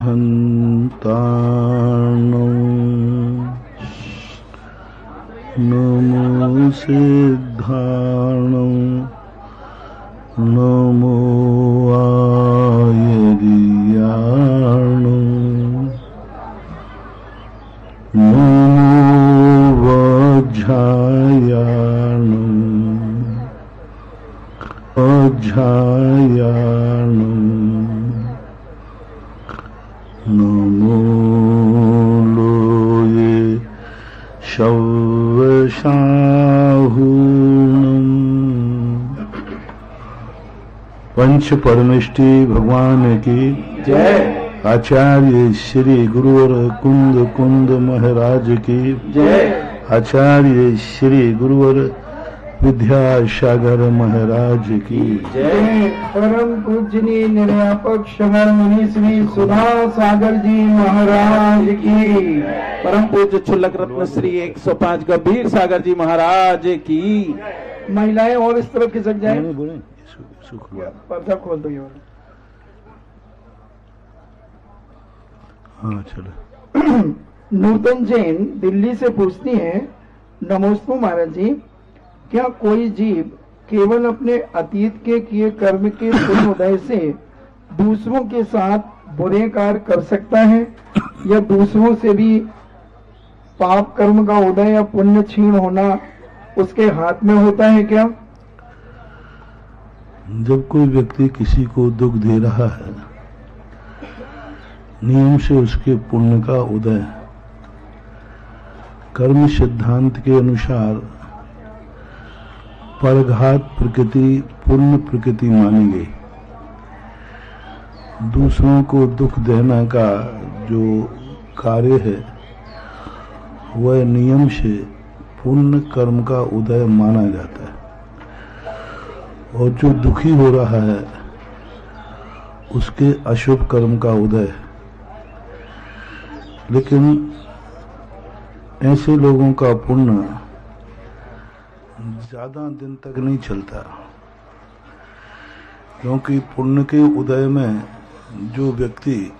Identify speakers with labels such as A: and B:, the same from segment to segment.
A: हन्ताणं नमो सिद्धाणं नमो आयर्याणं नमो वज्रायाणं नमो लोये शवशाहूनम्। पंच परमेष्टि भगवान की
B: जय।
A: आचार्य श्री गुरुवर कुंद कुंद महाराज की
B: जय।
A: आचार्य श्री गुरुवर विद्यासागर महाराज की
B: जय। परम पूजनीय निर्यापक शरण मुनि श्री सुधा सागर जी महाराज की। परम पूज्य छुल्लक रत्न श्री 105 गंभीर सागर जी महाराज की। महिलाएं और इस तरफ खिसक जाए। पर्दा खोल दो।
A: हाँ चलो।
B: नूतन जैन दिल्ली से पूछती हैं, नमोस्तु महाराज जी, क्या कोई जीव केवल अपने अतीत के किए कर्म के पुण्योदय से दूसरों के साथ बुरे कार्य कर सकता है, या दूसरों से भी पाप कर्म का उदय या पुण्य क्षीण होना उसके हाथ में होता है क्या?
A: जब कोई व्यक्ति किसी को दुख दे रहा है, नियम से उसके पुण्य का उदय कर्म सिद्धांत के अनुसार परघात प्रकृति पुण्य प्रकृति मानी गई। दूसरों को दुख देने का जो कार्य है वह नियम से पुण्य कर्म का उदय माना जाता है, और जो दुखी हो रहा है उसके अशुभ कर्म का उदय है। लेकिन ऐसे लोगों का पुण्य ज्यादा दिन तक नहीं चलता, क्योंकि पुण्य के उदय में जो व्यक्ति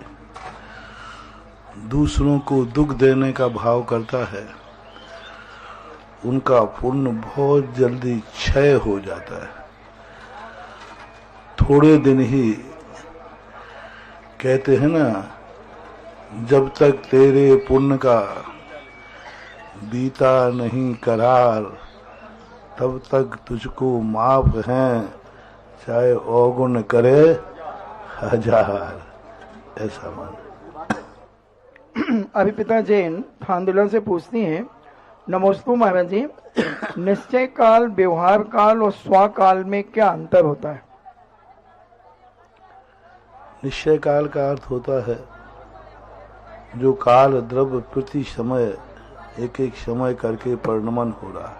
A: दूसरों को दुख देने का भाव करता है उनका पुण्य बहुत जल्दी क्षय हो जाता है। थोड़े दिन ही, कहते हैं ना, जब तक तेरे पुण्य का बीता नहीं करार तब तक तुझको माफ हैं, चाहे अवगुण करे हजार, ऐसा मान।
B: अभिपिता जैन थांदुला से पूछती हैं, नमोस्तु महाराज जी, निश्चय काल, व्यवहार काल और स्वाकाल में क्या अंतर होता है?
A: निश्चय काल का अर्थ होता है जो काल द्रव्य प्रति समय एक एक समय करके परिणमन हो रहा है।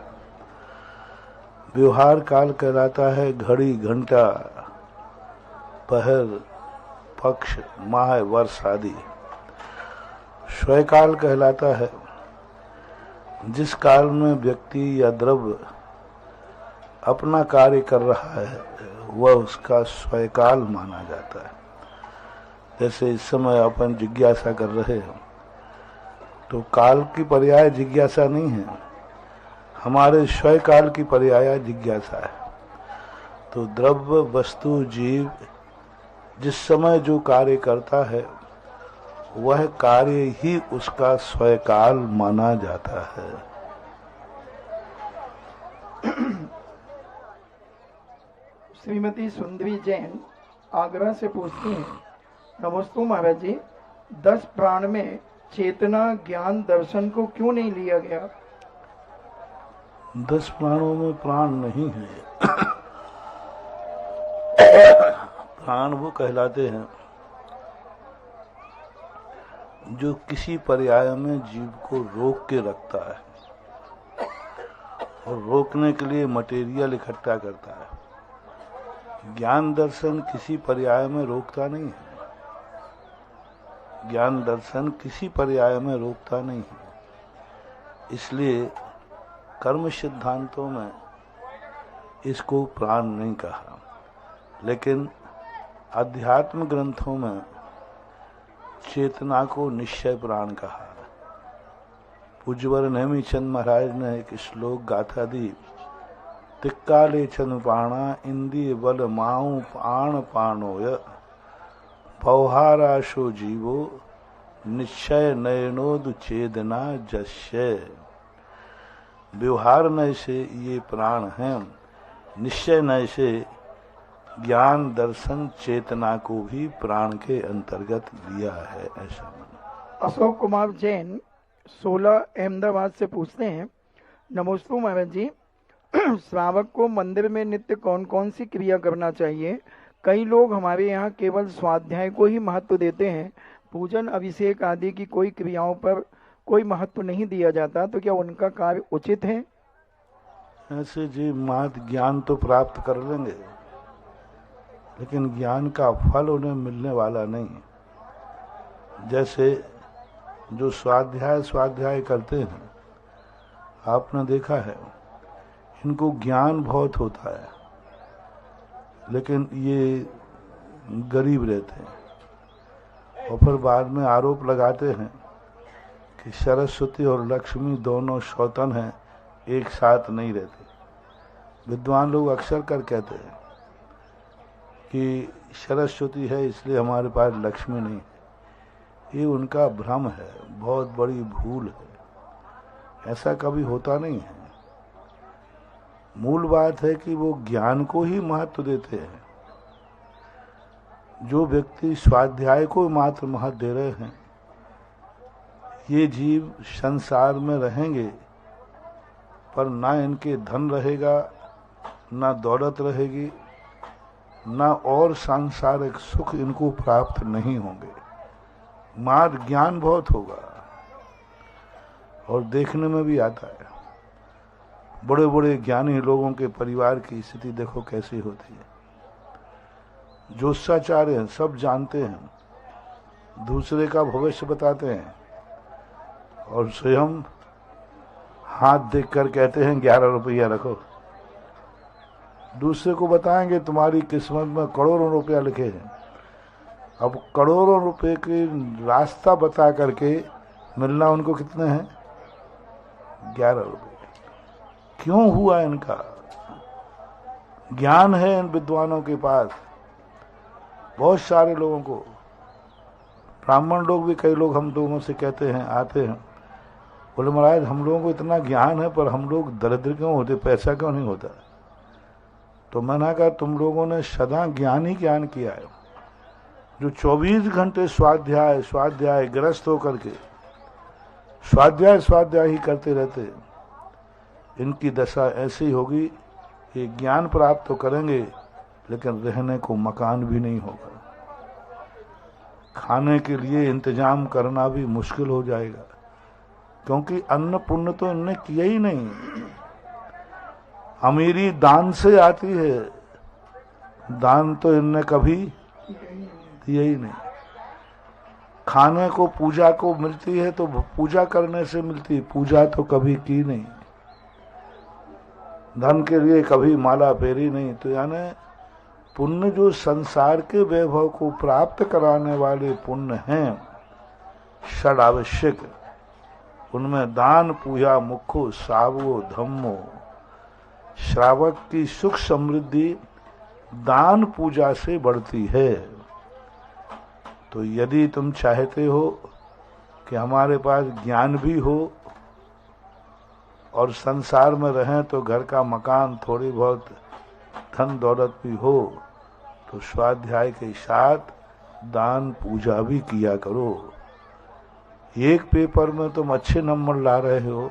A: व्यवहार काल कहलाता है घड़ी, घंटा, पहर, पक्ष, माह, वर्ष आदि। स्वकाल कहलाता है जिस काल में व्यक्ति या द्रव्य अपना कार्य कर रहा है वह उसका स्वकाल माना जाता है। जैसे इस समय अपन जिज्ञासा कर रहे हैं तो काल की पर्याय जिज्ञासा नहीं है, हमारे स्वकाल की पर्याय जिज्ञासा है। तो द्रव्य, वस्तु, जीव जिस समय जो कार्य करता है वह कार्य ही उसका स्वकाल माना जाता है।
B: श्रीमती सुंदरी जैन आगरा से पूछती हैं, नमोस्तु महाराज जी, 10 प्राण में चेतना, ज्ञान, दर्शन को क्यों नहीं लिया गया?
A: 10 प्राणों में प्राण नहीं है। प्राण वो कहलाते हैं जो किसी पर्याय में जीव को रोक के रखता है और रोकने के लिए मटेरियल इकट्ठा करता है। ज्ञान दर्शन किसी पर्याय में रोकता नहीं है। ज्ञान दर्शन किसी पर्याय में रोकता नहीं है, इसलिए कर्म सिद्धांतों में इसको प्राण नहीं कहा। लेकिन अध्यात्म ग्रंथों में चेतना को निश्चय प्राण कहा। पूज्यवर नेमीचंद महाराज ने एक श्लोक गाथा दी, तिक्काले चंद्रपाणा इंद्रिय बल माऊ प्राण पाणोय पौहाराशो जीवो निश्चय नयनोद चेतना जश्य। व्यवहार नय से ये प्राण हैं, निश्चय नय से ज्ञान दर्शन चेतना को भी प्राण के अंतर्गत लिया है, ऐसा माना।
B: अशोक कुमार जैन 16 अहमदाबाद से पूछते हैं, नमोस्तु महाराज जी, श्रावक को मंदिर में नित्य कौन कौन सी क्रिया करना चाहिए? कई लोग हमारे यहाँ केवल स्वाध्याय को ही महत्व देते हैं, पूजन अभिषेक आदि की कोई क्रियाओं पर कोई महत्व नहीं दिया जाता, तो क्या उनका कार्य उचित है?
A: ऐसे जी महत ज्ञान तो प्राप्त कर लेंगे, लेकिन ज्ञान का फल उन्हें मिलने वाला नहीं। जैसे जो स्वाध्याय करते हैं, आपने देखा है, इनको ज्ञान बहुत होता है, लेकिन ये गरीब रहते हैं और फिर बाद में आरोप लगाते हैं कि सरस्वती और लक्ष्मी दोनों सौतन हैं, एक साथ नहीं रहते। विद्वान लोग अक्सर कर कहते हैं कि सरस्वती है इसलिए हमारे पास लक्ष्मी नहीं है। ये उनका भ्रम है, बहुत बड़ी भूल है, ऐसा कभी होता नहीं है। मूल बात है कि वो ज्ञान को ही महत्व देते हैं। जो व्यक्ति स्वाध्याय को मात्र महत्व दे रहे हैं, ये जीव संसार में रहेंगे पर ना इनके धन रहेगा, ना दौलत रहेगी, ना और सांसारिक सुख इनको प्राप्त नहीं होंगे। मात्र ज्ञान बहुत होगा। और देखने में भी आता है, बड़े बड़े ज्ञानी लोगों के परिवार की स्थिति देखो कैसी होती है। ज्योतिषाचार्य हैं, सब जानते हैं, दूसरे का भविष्य बताते हैं और स्वयं हाथ देखकर कहते हैं 11 रुपया रखो। दूसरे को बताएंगे तुम्हारी किस्मत में करोड़ों रुपया लिखे हैं। अब करोड़ों रुपए के रास्ता बता करके मिलना उनको कितने हैं? 11 रुपये। क्यों हुआ इनका? ज्ञान है इन विद्वानों के पास, बहुत सारे लोगों को। ब्राह्मण लोग भी, कई लोग हम लोगों से कहते हैं, आते हैं, बोले महाराज हम लोगों को इतना ज्ञान है पर हम लोग दरिद्र क्यों होते, पैसा क्यों नहीं होता? तो मैंने कहा तुम लोगों ने सदा ज्ञान ही ज्ञान किया है। जो 24 घंटे स्वाध्याय ग्रस्त होकर के स्वाध्याय ही करते रहते, इनकी दशा ऐसी होगी कि ज्ञान प्राप्त तो करेंगे लेकिन रहने को मकान भी नहीं होगा, खाने के लिए इंतजाम करना भी मुश्किल हो जाएगा, क्योंकि अन्न पुण्य तो इनने किया ही नहीं। अमीरी दान से आती है, दान तो इनने कभी दिया ही नहीं। खाने को पूजा को मिलती है तो पूजा करने से मिलती है, पूजा तो कभी की नहीं। धन के लिए कभी माला फेरी नहीं। तो यानी पुण्य जो संसार के वैभव को प्राप्त कराने वाले पुण्य हैं, षड आवश्यक, उनमें दान पूजा मुखो सावो धम्मो। श्रावक की सुख समृद्धि दान पूजा से बढ़ती है। तो यदि तुम चाहते हो कि हमारे पास ज्ञान भी हो और संसार में रहें तो घर का मकान, थोड़ी बहुत धन दौलत भी हो, तो स्वाध्याय के साथ दान पूजा भी किया करो। एक पेपर में तुम अच्छे नंबर ला रहे हो,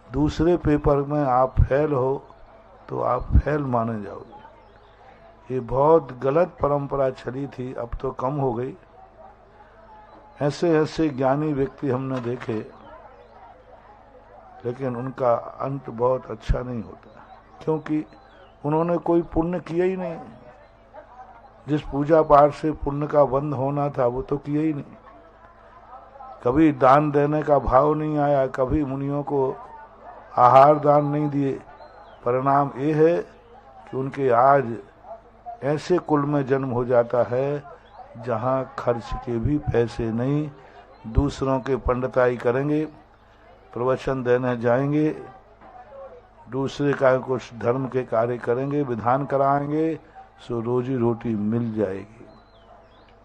A: दूसरे पेपर में आप फेल हो तो आप फेल माने जाओगे। ये बहुत गलत परंपरा चली थी, अब तो कम हो गई। ऐसे ऐसे ज्ञानी व्यक्ति हमने देखे, लेकिन उनका अंत बहुत अच्छा नहीं होता, क्योंकि उन्होंने कोई पुण्य किया ही नहीं। जिस पूजा पाठ से पुण्य का बंध होना था वो तो किया ही नहीं। कभी दान देने का भाव नहीं आया, कभी मुनियों को आहार दान नहीं दिए। परिणाम ये है कि उनके आज ऐसे कुल में जन्म हो जाता है जहां खर्च के भी पैसे नहीं, दूसरों के पंडिताई करेंगे, प्रवचन देने जाएंगे, दूसरे का कुछ धर्म के कार्य करेंगे, विधान कराएंगे, सो रोजी रोटी मिल जाएगी।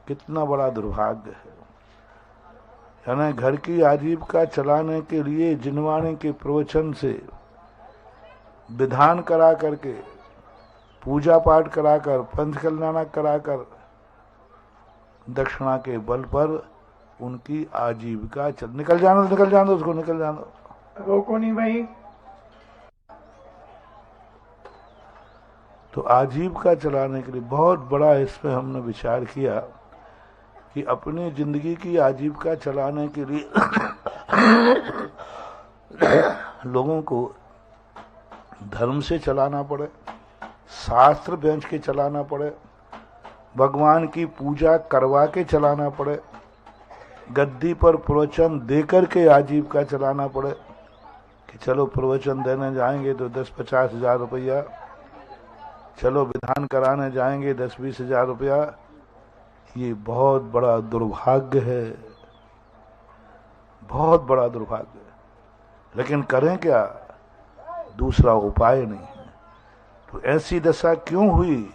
A: कितना बड़ा दुर्भाग्य है। यानी घर की आजीविका चलाने के लिए जिनवाणी के प्रवचन से, विधान करा करके, पूजा पाठ कराकर, पंथ कल्याण कराकर, दक्षिणा के बल पर उनकी आजीविका चल। निकल जाना उसको, निकल जाना,
B: रोको नहीं भाई।
A: तो आजीविका चलाने के लिए बहुत बड़ा इसमें हमने विचार किया कि अपनी जिंदगी की आजीविका चलाने के लिए लोगों को धर्म से चलाना पड़े, शास्त्र बेंच के चलाना पड़े, भगवान की पूजा करवा के चलाना पड़े, गद्दी पर प्रवचन देकर के आजीविका चलाना पड़े कि चलो प्रवचन देने जाएंगे तो 10-50 हजार रुपया, चलो विधान कराने जाएंगे 10-20 हजार रुपया। ये बहुत बड़ा दुर्भाग्य है, बहुत बड़ा दुर्भाग्य है। लेकिन करें क्या, दूसरा उपाय नहीं है। तो ऐसी दशा क्यों हुई?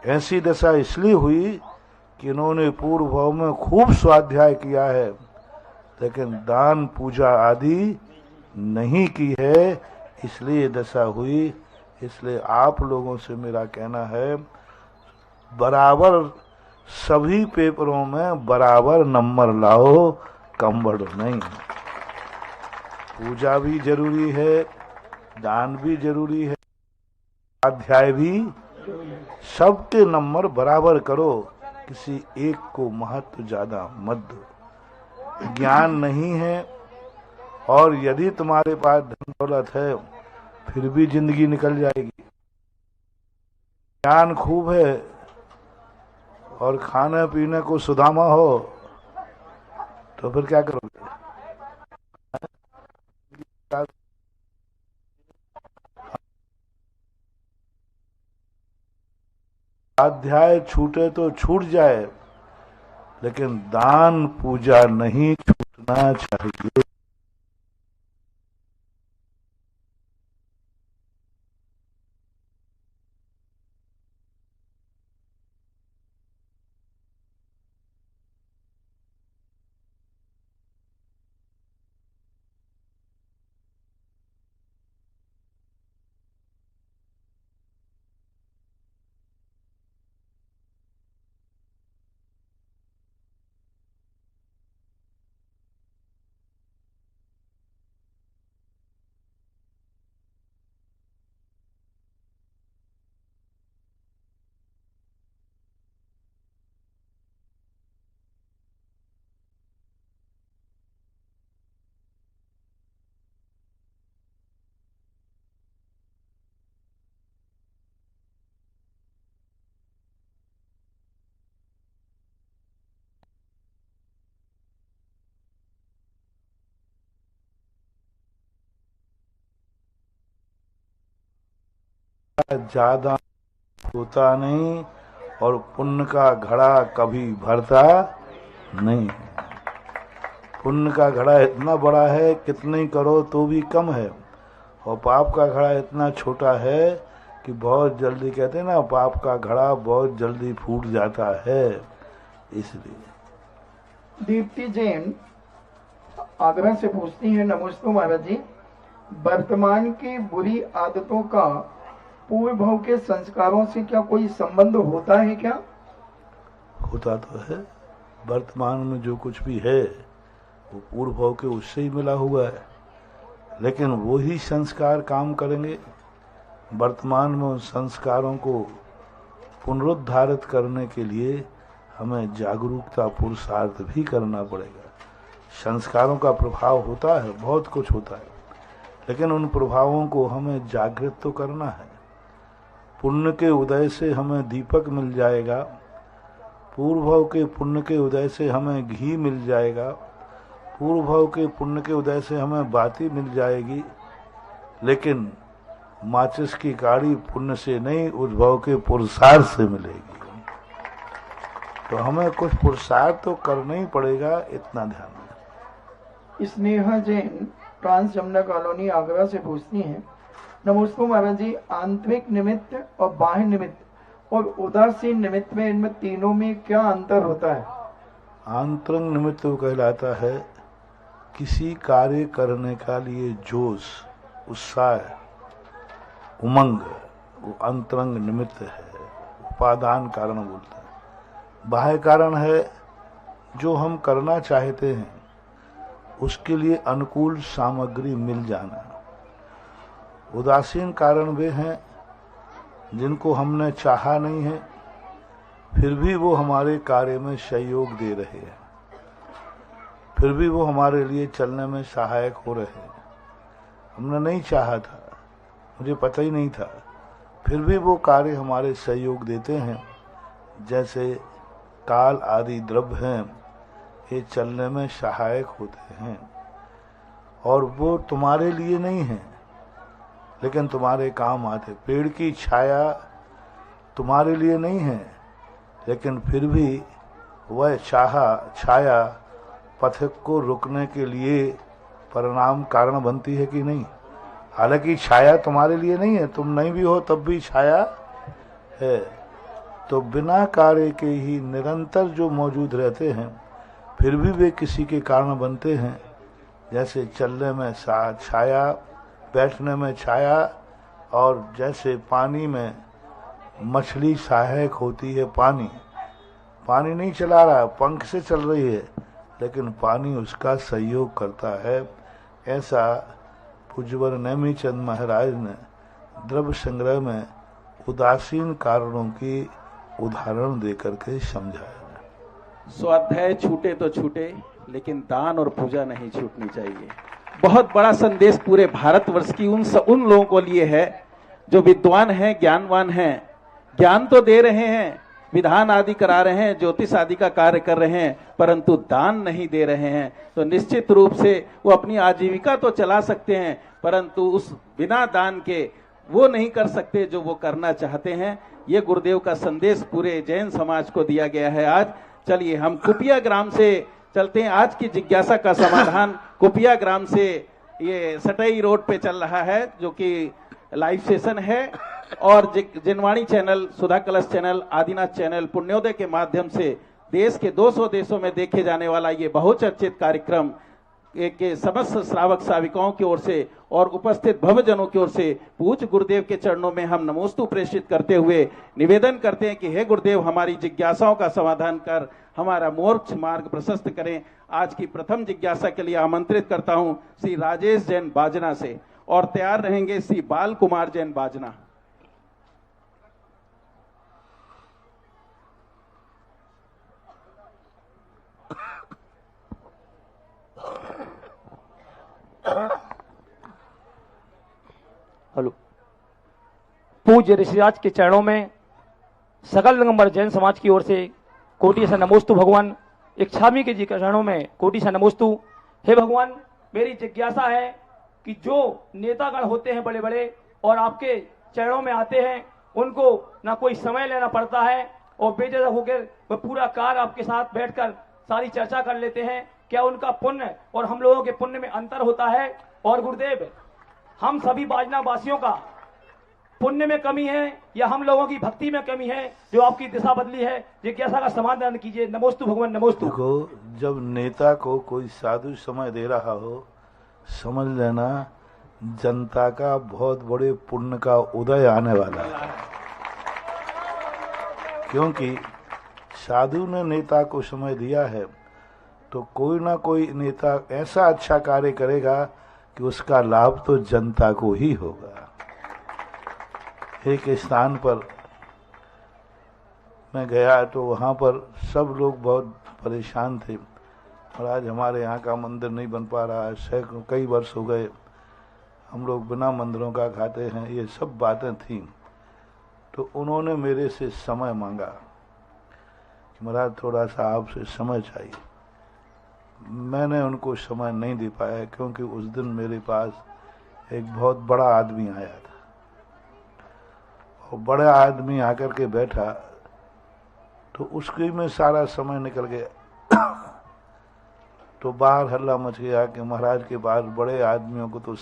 A: ऐसी दशा इसलिए हुई कि इन्होंने पूर्व भाव में खूब स्वाध्याय किया है, लेकिन दान पूजा आदि नहीं की है, इसलिए दशा हुई। इसलिए आप लोगों से मेरा कहना है, बराबर सभी पेपरों में बराबर नंबर लाओ, कम बढ़ नहीं। पूजा भी जरूरी है, दान भी जरूरी है, स्वाध्याय भी, सबके नंबर बराबर करो, किसी एक को महत्व ज्यादा मत दो। ज्ञान नहीं है और यदि तुम्हारे पास धन दौलत है फिर भी जिंदगी निकल जाएगी। ज्ञान खूब है और खाने पीने को सुदामा हो तो फिर क्या करोगे? अध्याय छूटे तो छूट जाए, लेकिन दान पूजा नहीं छूटना चाहिए। ज्यादा होता नहीं और पुण्य का घड़ा कभी भरता नहीं। पुण्य का घड़ा इतना बड़ा है, कितने करो तो भी कम है, और पाप का घड़ा इतना छोटा है कि बहुत जल्दी, कहते हैं ना, पाप का घड़ा बहुत जल्दी फूट जाता है। इसलिए
B: दीप्ति जैन आगरा से पूछती है, नमस्ते महाराज जी, वर्तमान की बुरी आदतों का पूर्व भाव के संस्कारों से क्या कोई संबंध होता है क्या?
A: होता तो है। वर्तमान में जो कुछ भी है वो पूर्व भाव के उससे ही मिला हुआ है, लेकिन वो ही संस्कार काम करेंगे। वर्तमान में उन संस्कारों को पुनरुद्धारित करने के लिए हमें जागरूकता पुरुषार्थ भी करना पड़ेगा। संस्कारों का प्रभाव होता है, बहुत कुछ होता है, लेकिन उन प्रभावों को हमें जागृत तो करना है। पुण्य के उदय से हमें दीपक मिल जाएगा, पूर्व भाव के पुण्य के उदय से हमें घी मिल जाएगा, पूर्व भाव के पुण्य के उदय से हमें बाती मिल जाएगी, लेकिन माचिस की काड़ी पुण्य से नहीं, उद्भव के पुरुषार्थ से मिलेगी। तो हमें कुछ पुरुषार्थ तो करना ही पड़ेगा, इतना ध्यान रखें।
B: स्नेहा जैन ट्रांस जमुना कॉलोनी आगरा से पूछती हैं, नमस्ते महाराज जी, आंतरिक निमित्त और बाह्य निमित्त और उदासीन निमित्त में, इनमें तीनों में क्या अंतर होता है?
A: आंतरिक निमित्त वो कहलाता है किसी कार्य करने का लिए जोश, उत्साह, उमंग, वो अंतरंग निमित्त है। उपादान कारण बोलते हैं। बाह्य कारण है जो हम करना चाहते हैं उसके लिए अनुकूल सामग्री मिल जाना। उदासीन कारण वे हैं जिनको हमने चाहा नहीं है, फिर भी वो हमारे कार्य में सहयोग दे रहे हैं, फिर भी वो हमारे लिए चलने में सहायक हो रहे हैं। हमने नहीं चाहा था, मुझे पता ही नहीं था, फिर भी वो कार्य हमारे सहयोग देते हैं। जैसे काल आदि द्रव्य हैं, ये चलने में सहायक होते हैं और वो तुम्हारे लिए नहीं है लेकिन तुम्हारे काम आते। पेड़ की छाया तुम्हारे लिए नहीं है लेकिन फिर भी वह छाया पथिक को रुकने के लिए परिणाम कारण बनती है कि नहीं। हालांकि छाया तुम्हारे लिए नहीं है, तुम नहीं भी हो तब भी छाया है। तो बिना कार्य के ही निरंतर जो मौजूद रहते हैं फिर भी वे किसी के कारण बनते हैं। जैसे चलने में छाया, बैठने में छाया, और जैसे पानी में मछली सहायक होती है। पानी नहीं चला रहा है, पंख से चल रही है लेकिन पानी उसका सहयोग करता है। ऐसा पूज्यवर नेमीचंद महाराज ने द्रव्य संग्रह में उदासीन कारणों की उदाहरण देकर के समझाया।
C: स्वाध्याय छूटे तो छूटे लेकिन दान और पूजा नहीं छूटनी चाहिए। बहुत बड़ा संदेश पूरे भारतवर्ष की उन लोगों को लिए है जो विद्वान हैं, ज्ञानवान हैं, ज्ञान तो दे रहे हैं, विधान आदि करा रहे हैं, ज्योतिष आदि का कार्य कर रहे हैं, परंतु दान नहीं दे रहे हैं। तो निश्चित रूप से वो अपनी आजीविका तो चला सकते हैं परंतु उस बिना दान के वो नहीं कर सकते जो वो करना चाहते हैं। ये गुरुदेव का संदेश पूरे जैन समाज को दिया गया है। आज चलिए हम कुपिया ग्राम से चलते हैं। आज की जिज्ञासा का समाधान कुपिया ग्राम से ये सटई रोड पे चल रहा है जो कि लाइव सेशन है और जिनवाणी चैनल, सुधा कलश चैनल, आदिनाथ चैनल, पुण्योदय के माध्यम से देश के 200 देशों में देखे जाने वाला ये बहुचर्चित कार्यक्रम के समस्त श्रावक श्राविकाओं की ओर से और उपस्थित भवजनों की ओर से पूज्य गुरुदेव के चरणों में हम नमोस्तु प्रेषित करते हुए निवेदन करते हैं कि हे गुरुदेव, हमारी जिज्ञासाओं का समाधान कर हमारा मोक्ष मार्ग प्रशस्त करें। आज की प्रथम जिज्ञासा के लिए आमंत्रित करता हूं श्री राजेश जैन बाजना से और तैयार रहेंगे श्री बाल कुमार जैन बाजना।
D: हेलो। पूज्य ऋषिराज के चरणों में सकल दिगंबर जैन समाज की ओर से कोटि से नमोस्तु। भगवान इच्छामी के जी के चरणों में कोटि से नमोस्तु। हे भगवान, मेरी जिज्ञासा है कि जो नेतागण होते हैं बड़े बड़े और आपके चरणों में आते हैं, उनको ना कोई समय लेना पड़ता है और बेझिझक होकर वह पूरा कार आपके साथ बैठकर सारी चर्चा कर लेते हैं। क्या उनका पुण्य और हम लोगों के पुण्य में अंतर होता है? और गुरुदेव, हम सभी बाजना वासियों का पुण्य में कमी है या हम लोगों की भक्ति में कमी है जो आपकी दिशा बदली है? जिज्ञासा का समाधान कीजिए। नमोस्तु भगवान, नमोस्तु।
A: देखो, जब नेता को कोई साधु समय दे रहा हो, समझ लेना जनता का बहुत बड़े पुण्य का उदय आने वाला है। क्योंकि साधु ने नेता को समय दिया है तो कोई ना कोई नेता ऐसा अच्छा कार्य करेगा कि उसका लाभ तो जनता को ही होगा। एक स्थान पर मैं गया तो वहाँ पर सब लोग बहुत परेशान थे और आज हमारे यहाँ का मंदिर नहीं बन पा रहा है, कई वर्ष हो गए, हम लोग बिना मंदिरों का खाते हैं, ये सब बातें थीं। तो उन्होंने मेरे से समय मांगा कि महाराज थोड़ा सा आपसे समय चाहिए। मैंने उनको समय नहीं दे पाया क्योंकि उस दिन मेरे पास एक बहुत बड़ा आदमी आया था और बड़ा आदमी आकर के बैठा तो उसके में सारा समय निकल गया। तो बाहर हल्ला मच गया कि महाराज के पास बड़े आदमियों को तो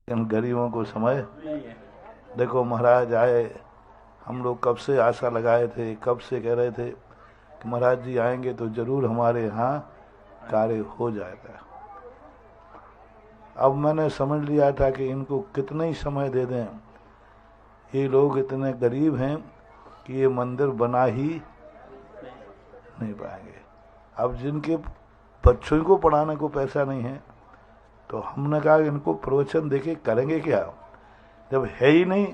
A: इन गरीबों को समय देखो महाराज आए, हम लोग कब से आशा लगाए थे, कब से कह रहे थे कि महाराज जी आएंगे तो जरूर हमारे यहाँ कार्य हो जाएगा। अब मैंने समझ लिया था कि इनको कितना ही समय दे दें, ये लोग इतने गरीब हैं कि ये मंदिर बना ही नहीं पाएंगे। अब जिनके बच्चों को पढ़ाने को पैसा नहीं है तो हमने कहा इनको प्रवचन देके करेंगे क्या, जब है ही नहीं,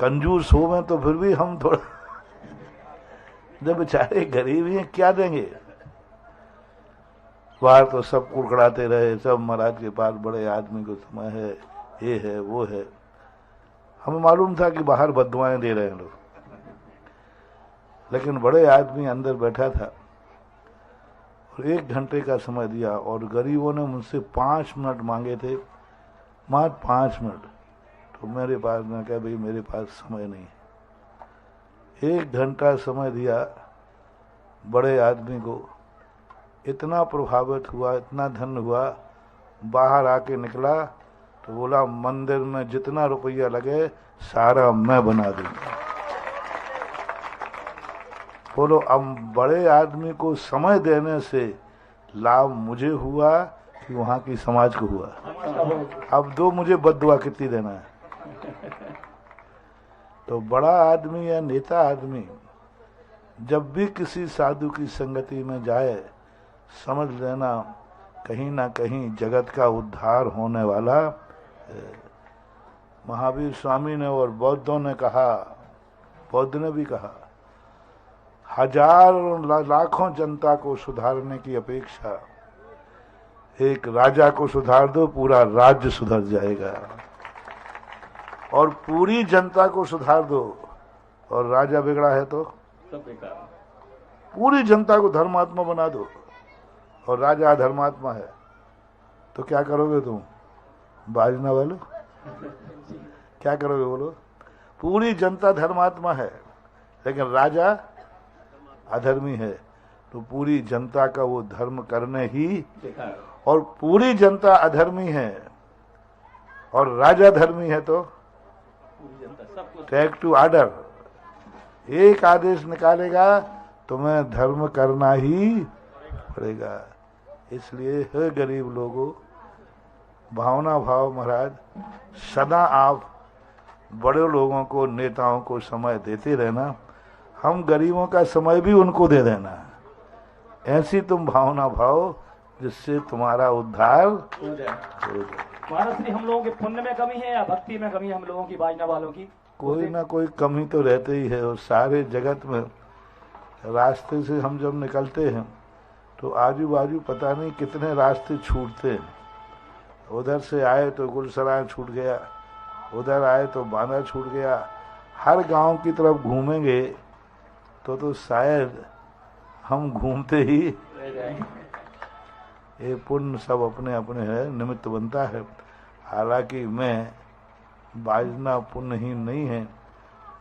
A: कंजूस हो में तो फिर भी हम थोड़ा जब बेचारे गरीब ही हैं क्या देंगे। बाहर तो सब कुड़कड़ाते रहे, सब महाराज के पास बड़े आदमी को समय है, ये है वो है। हमें मालूम था कि बाहर बददुआएं दे रहे हैं लोग, लेकिन बड़े आदमी अंदर बैठा था और 1 घंटे का समय दिया और गरीबों ने मुझसे 5 मिनट मांगे थे, मात्र 5 मिनट। तो मेरे पास, मैं कहा भाई मेरे पास समय नहीं है। 1 घंटा समय दिया बड़े आदमी को, इतना प्रभावित हुआ, इतना धन्य हुआ। बाहर आके निकला तो बोला मंदिर में जितना रुपया लगे सारा मैं बना दूंगा। बोलो अब बड़े आदमी को समय देने से लाभ मुझे हुआ कि वहां की समाज को हुआ। अब दो मुझे बद्दुआ कितनी देना है। तो बड़ा आदमी या नेता आदमी जब भी किसी साधु की संगति में जाए, समझ लेना कहीं ना कहीं जगत का उद्धार होने वाला है। महावीर स्वामी ने और बौद्धों ने कहा, बौद्ध ने भी कहा, हजारों लाखों जनता को सुधारने की अपेक्षा एक राजा को सुधार दो, पूरा राज्य सुधर जाएगा। और पूरी जनता को सुधार दो और राजा बिगड़ा है तो
C: सब बेकार।
A: पूरी जनता को धर्मात्मा बना दो और राजा अधर्मात्मा है तो क्या करोगे तुम बाजना वालों? क्या करोगे बोलो? पूरी जनता धर्मात्मा है लेकिन राजा अधर्मी है तो पूरी जनता का वो धर्म करने ही, और पूरी जनता अधर्मी है और राजा धर्मी है तो टेक टू ऑर्डर, एक आदेश निकालेगा तुम्हें धर्म करना ही पड़ेगा। इसलिए हे गरीब लोगों, भावना भाव महाराज, सदा आप बड़े लोगों को, नेताओं को समय देते रहना, हम गरीबों का समय भी उनको दे देना। ऐसी तुम भावना भाव जिससे तुम्हारा उद्धार हो जाए।
D: महाराज श्री, हम लोगों के पुण्य में कमी है या भक्ति में कमी है हम लोगों की, बाजना वालों की?
A: कोई ना कोई कमी तो रहते ही है। और सारे जगत में रास्ते से हम जब निकलते हैं तो आजू बाजू पता नहीं कितने रास्ते छूटते हैं। उधर से आए तो गुलसराय छूट गया, उधर आए तो बांदा छूट गया। हर गांव की तरफ घूमेंगे तो शायद हम घूमते ही, ये पुण्य सब अपने अपने है, निमित्त बनता है। हालांकि मैं बाजना पुण्यहीन नहीं है,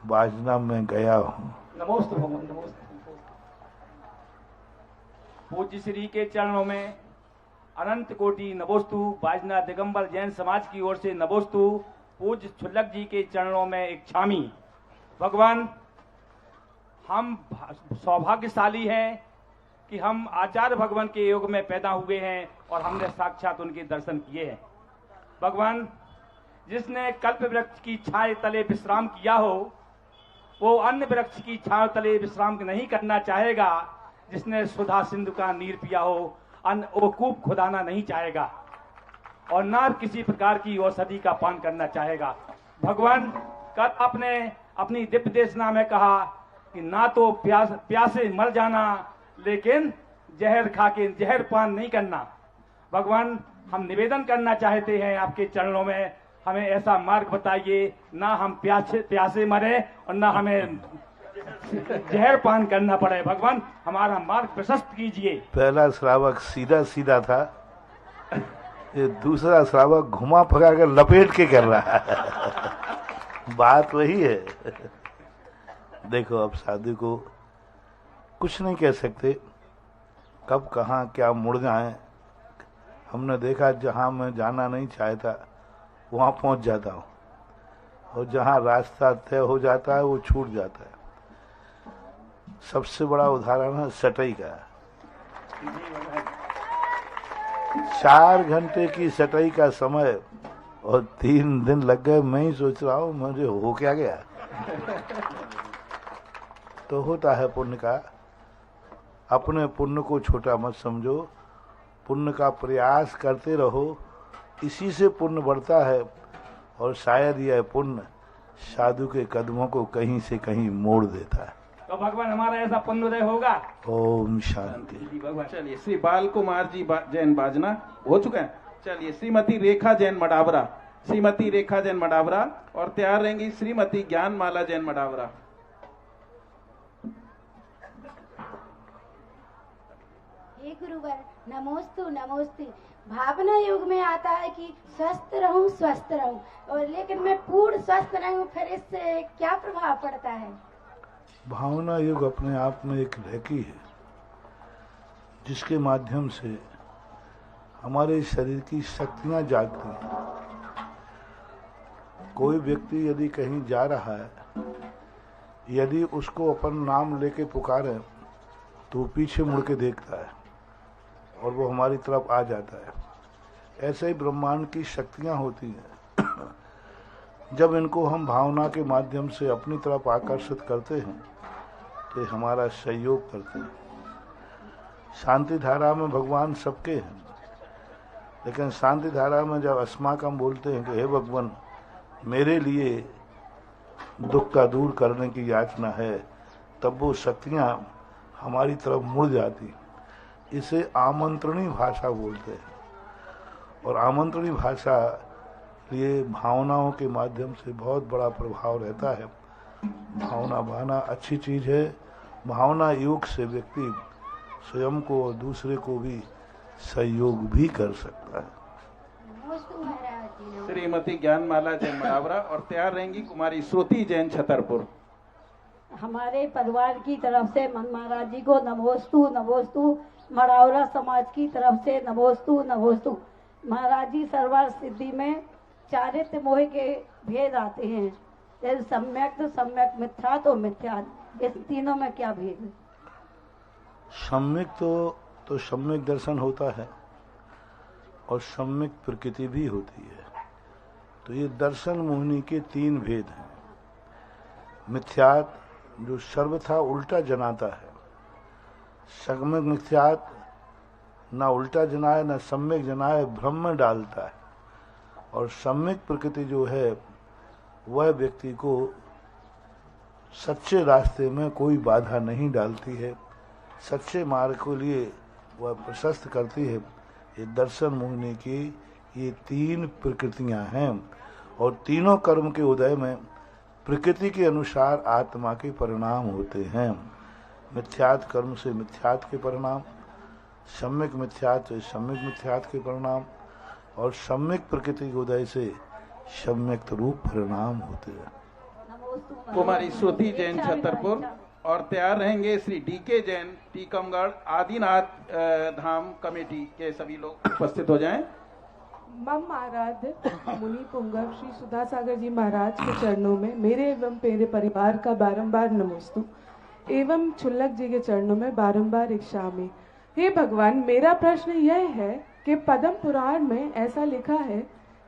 A: बाजना में गया हूँ।
D: नमोस्तु भगवान, नमोस्तु। पूज्य श्री के चरणों में अनंत कोटि नमोस्तु। बाजना दिगंबर जैन समाज की ओर से नमोस्तु। पूज्य छुल्लक जी के चरणों में एक छामी। भगवान, हम सौभाग्यशाली हैं कि हम आचार्य भगवान के योग में पैदा हुए हैं और हमने साक्षात उनके दर्शन किए हैं। भगवान, जिसने कल्प वृक्ष की छाया तले विश्राम किया हो, वो अन्य वृक्ष की छाया तले विश्राम नहीं करना चाहेगा। जिसने सुधा सिंधु का नीर पिया हो, वो कूप खुदाना नहीं चाहेगा और ना किसी प्रकार की औषधि का पान करना चाहेगा। भगवान, कल आपने अपनी दिव्य देशना में कहा कि ना तो प्यासे मर जाना, लेकिन जहर खा के जहर पान नहीं करना। भगवान, हम निवेदन करना चाहते हैं आपके चरणों में, हमें ऐसा मार्ग बताइए, ना हम प्यासे मरे और ना हमें जहर पान करना पड़े। भगवान, हमारा मार्ग प्रशस्त कीजिए।
A: पहला श्रावक सीधा सीधा था, ये दूसरा श्रावक घुमा फगा कर लपेट के कर रहा है। बात वही है, देखो, अब साधु को कुछ नहीं कह सकते, कब कहाँ क्या मुड़ जाए। हमने देखा जहाँ मैं जाना नहीं चाहता वहाँ पहुँच जाता हूँ, और जहाँ रास्ता तय हो जाता है वो छूट जाता है। सबसे बड़ा उदाहरण है सटई का। 4 घंटे की सटई का समय और 3 दिन लग गए। मैं ही सोच रहा हूँ मुझे हो क्या गया। तो होता है पुण्य का। अपने पुण्य को छोटा मत समझो, पुण्य का प्रयास करते रहो, इसी से पुण्य बढ़ता है। और शायद यह पुण्य साधु के कदमों को कहीं से कहीं मोड़ देता है।
D: तो भगवान हमारा ऐसा पुण्योदय होगा।
A: ओम शांति।
C: भगवान। चलिए, श्री बाल कुमार जी जैन बाजना हो चुके हैं। चलिए, श्रीमती रेखा जैन मडावरा, श्रीमती रेखा जैन मडावरा, और तैयार रहेंगी श्रीमती ज्ञान माला जैन मडावरा।
E: हे गुरुवर, नमोस्तु नमोस्तु। भावना युग में आता है कि स्वस्थ रहूं, और लेकिन मैं पूर्ण स्वस्थ नहीं हूँ, फिर इससे क्या प्रभाव पड़ता है?
A: भावना युग अपने आप में एक रेकी है, जिसके माध्यम से हमारे शरीर की शक्तियां जागती हैं। कोई व्यक्ति यदि कहीं जा रहा है, यदि उसको अपन नाम लेके पुकारे तो पीछे मुड़ के देखता है और वो हमारी तरफ आ जाता है। ऐसे ही ब्रह्मांड की शक्तियां होती हैं। जब इनको हम भावना के माध्यम से अपनी तरफ आकर्षित करते हैं तो हमारा सहयोग करते हैं। शांति धारा में भगवान सबके हैं, लेकिन शांति धारा में जब अस्माकम बोलते हैं कि हे भगवान, मेरे लिए दुख का दूर करने की याचना है, तब वो शक्तियाँ हमारी तरफ मुड़ जाती। इसे आमंत्रणी भाषा बोलते हैं। और आमंत्रणी भाषा लिए भावनाओं के माध्यम से बहुत बड़ा प्रभाव रहता है। भावना बहाना अच्छी चीज है। भावना योग से व्यक्ति स्वयं को और दूसरे को भी सहयोग भी कर सकता है।
C: श्रीमती ज्ञान माला जैन मडावरा, और तैयार रहेंगी कुमारी श्रुति जैन छतरपुर।
F: हमारे परिवार की तरफ से मन महाराज जी को नमोस्तु नमोस्तु। मडावरा समाज की तरफ से नमोस्तु नमोस्तु। महाराज जी सर्वार्थ सिद्धि में चारित्र मोह के भेद आते हैं, जैसे सम्यक मिथ्या तो मिथ्या, इस तीनों में क्या भेद है?
A: सम्यक तो सम्यक दर्शन होता है और सम्यक प्रकृति भी होती है। तो ये दर्शन मोहिनी के 3 भेद हैं। मिथ्यात जो सर्वथा उल्टा जनाता है, सम्यक मिथ्यात न उल्टा जनाए न सम्यक जनाए, भ्रम में डालता है। और सम्यक प्रकृति जो है वह व्यक्ति को सच्चे रास्ते में कोई बाधा नहीं डालती है, सच्चे मार्ग के लिए वह प्रशस्त करती है। ये दर्शन मोहिनी की ये 3 प्रकृतियां हैं, और तीनों कर्म के उदय में प्रकृति के अनुसार आत्मा के परिणाम होते हैं। मिथ्यात कर्म से मिथ्यात के परिणाम, सम्यक मिथ्यात से सम्यक मिथ्यात के परिणाम, और सम्यक प्रकृति के उदय से सम्यक रूप परिणाम होते हैं।
C: कुमारी श्रुति जैन छतरपुर, और तैयार रहेंगे श्री डीके जैन टीकमगढ़ आदिनाथ धाम कमेटी के सभी लोग उपस्थित हो जाएं।
G: मम आराध्य मुनि पुंगव श्री सुधा सागर जी महाराज के चरणों में मेरे एवं मेरे परिवार का बारंबार नमोस्तु, एवं छुल्लक जी के चरणों में बारंबार इच्छामि। हे भगवान, मेरा प्रश्न यह है कि पद्म पुराण में ऐसा लिखा है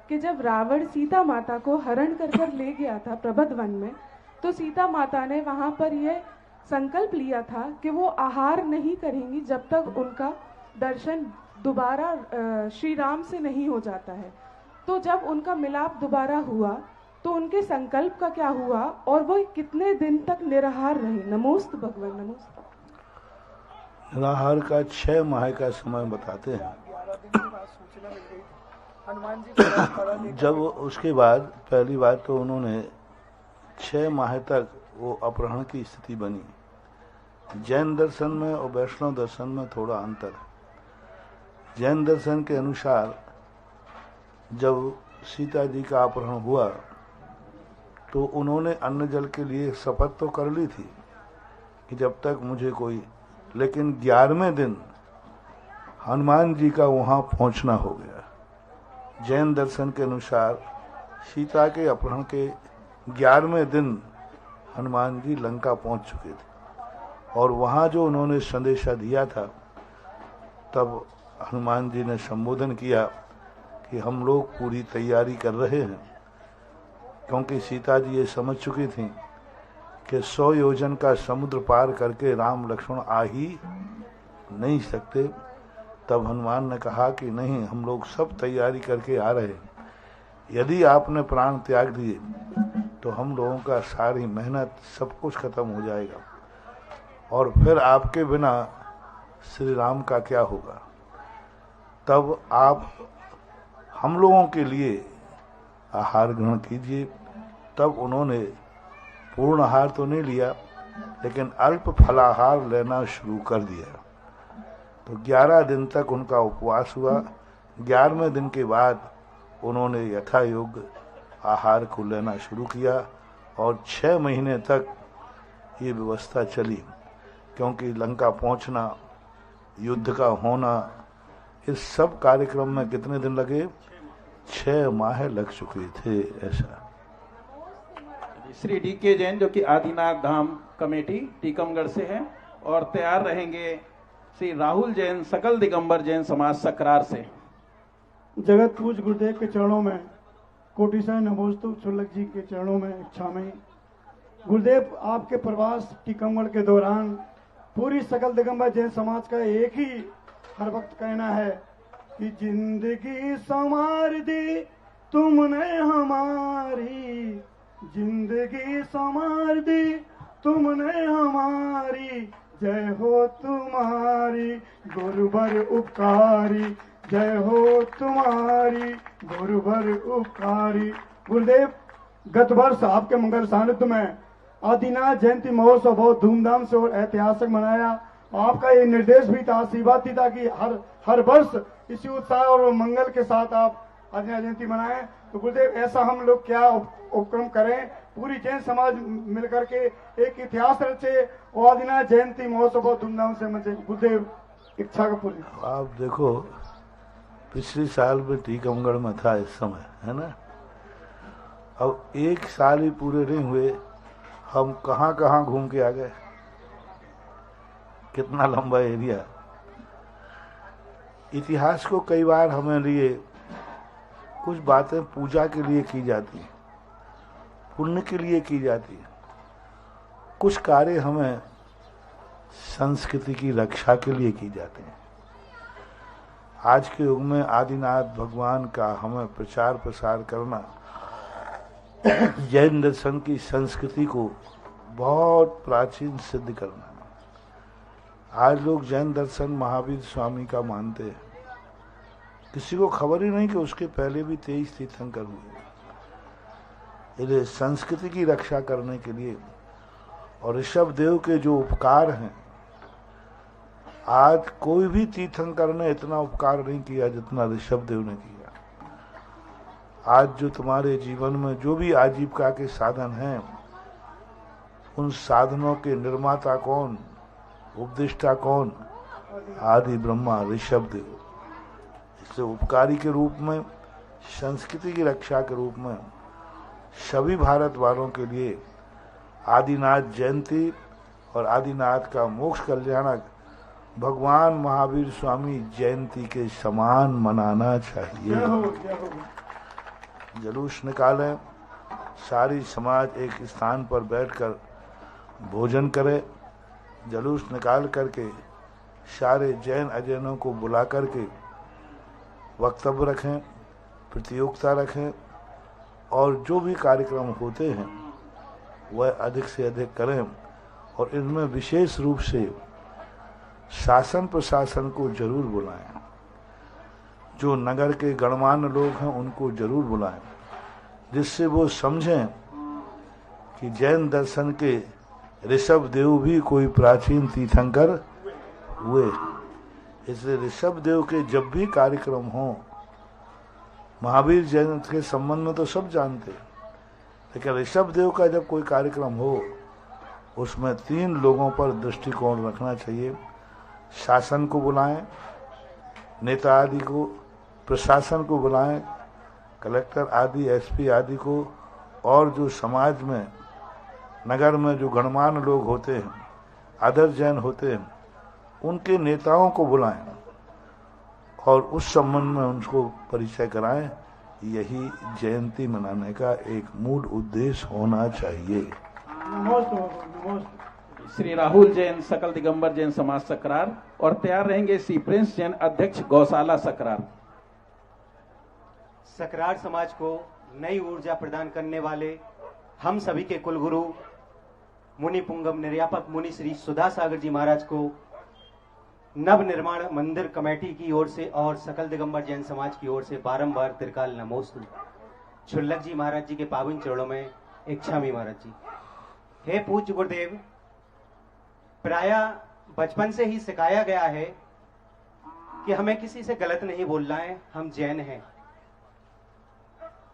G: कि जब रावण सीता माता को हरण कर ले गया था प्रबद वन में, तो सीता माता ने वहां पर यह संकल्प लिया था कि वो आहार नहीं करेंगी जब तक उनका दर्शन दोबारा श्री राम से नहीं हो जाता है। तो जब उनका मिलाप दोबारा हुआ तो उनके संकल्प का क्या हुआ, और वो कितने दिन तक निराहार रहे? नमोस्त भगवान, नमोस्त।
A: निराहार का 6 माह का समय बताते हैं। जब उसके बाद पहली बार तो उन्होंने 6 माह तक वो अपहरण की स्थिति बनी। जैन दर्शन में और वैष्णव दर्शन में थोड़ा अंतर है। जैन दर्शन के अनुसार जब सीता जी का अपहरण हुआ तो उन्होंने अन्न जल के लिए शपथ तो कर ली थी कि जब तक मुझे कोई, लेकिन 11वें दिन हनुमान जी का वहां पहुंचना हो गया। जैन दर्शन के अनुसार सीता के अपहरण के 11वें दिन हनुमान जी लंका पहुंच चुके थे और वहां जो उन्होंने संदेशा दिया था, तब हनुमान जी ने संबोधन किया कि हम लोग पूरी तैयारी कर रहे हैं, क्योंकि सीता जी ये समझ चुकी थी कि 100 योजन का समुद्र पार करके राम लक्ष्मण आ ही नहीं सकते। तब हनुमान ने कहा कि नहीं, हम लोग सब तैयारी करके आ रहे हैं, यदि आपने प्राण त्याग दिए तो हम लोगों का सारी मेहनत सब कुछ खत्म हो जाएगा और फिर आपके बिना श्री राम का क्या होगा। तब आप हम लोगों के लिए आहार ग्रहण कीजिए। तब उन्होंने पूर्ण आहार तो नहीं लिया, लेकिन अल्प फलाहार लेना शुरू कर दिया। तो 11 दिन तक उनका उपवास हुआ। 11वें दिन के बाद उन्होंने यथा योग्य आहार को लेना शुरू किया और 6 महीने तक ये व्यवस्था चली, क्योंकि लंका पहुंचना, युद्ध का होना, इस सब कार्यक्रम में कितने दिन लगे? 6 माह लग चुके थे। ऐसा
C: श्री डी.के. जैन जो कि आदिनाथ धाम कमेटी टीकमगढ़ से है, और तैयार रहेंगे श्री राहुल जैन सकल दिगंबर जैन समाज सकरार से।
H: जगत पूज्य गुरुदेव के चरणों में कोटि से नमोस्तु। चुल्लक जी के चरणों में इच्छा में गुरुदेव, आपके प्रवास टीकमगढ़ के दौरान पूरी सकल दिगंबर जैन समाज का एक ही हर वक्त कहना है कि जिंदगी संवार दी तुमने हमारी, जिंदगी संवार दी तुमने हमारी, जय हो तुम्हारी गुरुवर उपकारी, जय हो तुम्हारी गुरुवर उपकारी। गुरुदेव, गत वर्ष आपके मंगल सानिध्य में आदिनाथ जयंती महोत्सव बहुत धूमधाम से और ऐतिहासिक मनाया। आपका ये निर्देश भी था, आशीर्वाद भी था कि हर वर्ष इसी उत्साह और मंगल के साथ आप आदिनाथ जयंती मनाएं। तो गुरुदेव, ऐसा हम लोग क्या उपक्रम करें, पूरी जैन समाज मिलकर के एक इतिहास रचे और आदिनाथ जयंती महोत्सव बहुत धूमधाम से मचे। गुरुदेव, इच्छा का पूरी।
A: आप देखो, पिछले साल में टीकमगढ़ में था इस समय, है ना। अब 1 साल ही पूरे नहीं हुए, हम कहाँ कहाँ घूम के आ गए, कितना लंबा एरिया। इतिहास को कई बार हमें लिए कुछ बातें पूजा के लिए की जाती हैं, पुण्य के लिए की जाती है, कुछ कार्य हमें संस्कृति की रक्षा के लिए की जाते हैं। आज के युग में आदिनाथ भगवान का हमें प्रचार प्रसार करना, जैन दर्शन की संस्कृति को बहुत प्राचीन सिद्ध करना। आज लोग जैन दर्शन महावीर स्वामी का मानते हैं, किसी को खबर ही नहीं कि उसके पहले भी 23 तीर्थंकर हुए। इसलिए संस्कृति की रक्षा करने के लिए और ऋषभ देव के जो उपकार हैं, आज कोई भी तीर्थंकर ने इतना उपकार नहीं किया जितना ऋषभ देव ने किया। आज जो तुम्हारे जीवन में जो भी आजीविका के साधन हैं, उन साधनों के निर्माता कौन, उपदेष्टा कौन? आदि ब्रह्मा ऋषभ देव। इससे उपकारी के रूप में, संस्कृति की रक्षा के रूप में सभी भारत वालों के लिए आदिनाथ जयंती और आदिनाथ का मोक्ष कल्याणक भगवान महावीर स्वामी जयंती के समान मनाना चाहिए। जुलूस निकालें, सारी समाज एक स्थान पर बैठकर भोजन करे, जुलूस निकाल करके सारे जैन अजैनों को बुला करके वक्तव्य रखें, प्रतियोगिता रखें, और जो भी कार्यक्रम होते हैं वह अधिक से अधिक करें। और इनमें विशेष रूप से शासन प्रशासन को जरूर बुलाएं, जो नगर के गणमान्य लोग हैं उनको जरूर बुलाएं, जिससे वो समझें कि जैन दर्शन के ऋषभ देव भी कोई प्राचीन तीर्थंकर हुए। इसलिए ऋषभ देव के जब भी कार्यक्रम हो, महावीर जयंती के संबंध में तो सब जानते, लेकिन ऋषभ देव का जब कोई कार्यक्रम हो उसमें 3 लोगों पर दृष्टिकोण रखना चाहिए। शासन को बुलाएं, नेता आदि को, प्रशासन को बुलाएं, कलेक्टर आदि, एसपी आदि को, और जो समाज में नगर में जो गणमान्य लोग होते हैं, आदर जैन होते हैं, उनके नेताओं को बुलाएं और उस संबंध में उनको परिचय कराएं। यही जयंती मनाने का एक मूल उद्देश्य होना चाहिए।
C: श्री राहुल जैन सकल दिगंबर जैन समाज सकरार और तैयार रहेंगे श्री प्रिंस जैन अध्यक्ष गौशाला सकरार।
I: सकरार समाज को नई ऊर्जा प्रदान करने वाले हम सभी के कुलगुरु मुनि पुंगव निर्यापक मुनि श्री सुधा सागर जी महाराज को नव निर्माण मंदिर कमेटी की ओर से और सकल दिगंबर जैन समाज की ओर से बारंबार त्रिकाल नमोस्तु। छुल्लक जी महाराज जी के पावन चरणों में इच्छामी महाराज जी। हे पूज्य गुरुदेव, प्रायः बचपन से ही सिखाया गया है कि हमें किसी से गलत नहीं बोलना है, हम जैन हैं।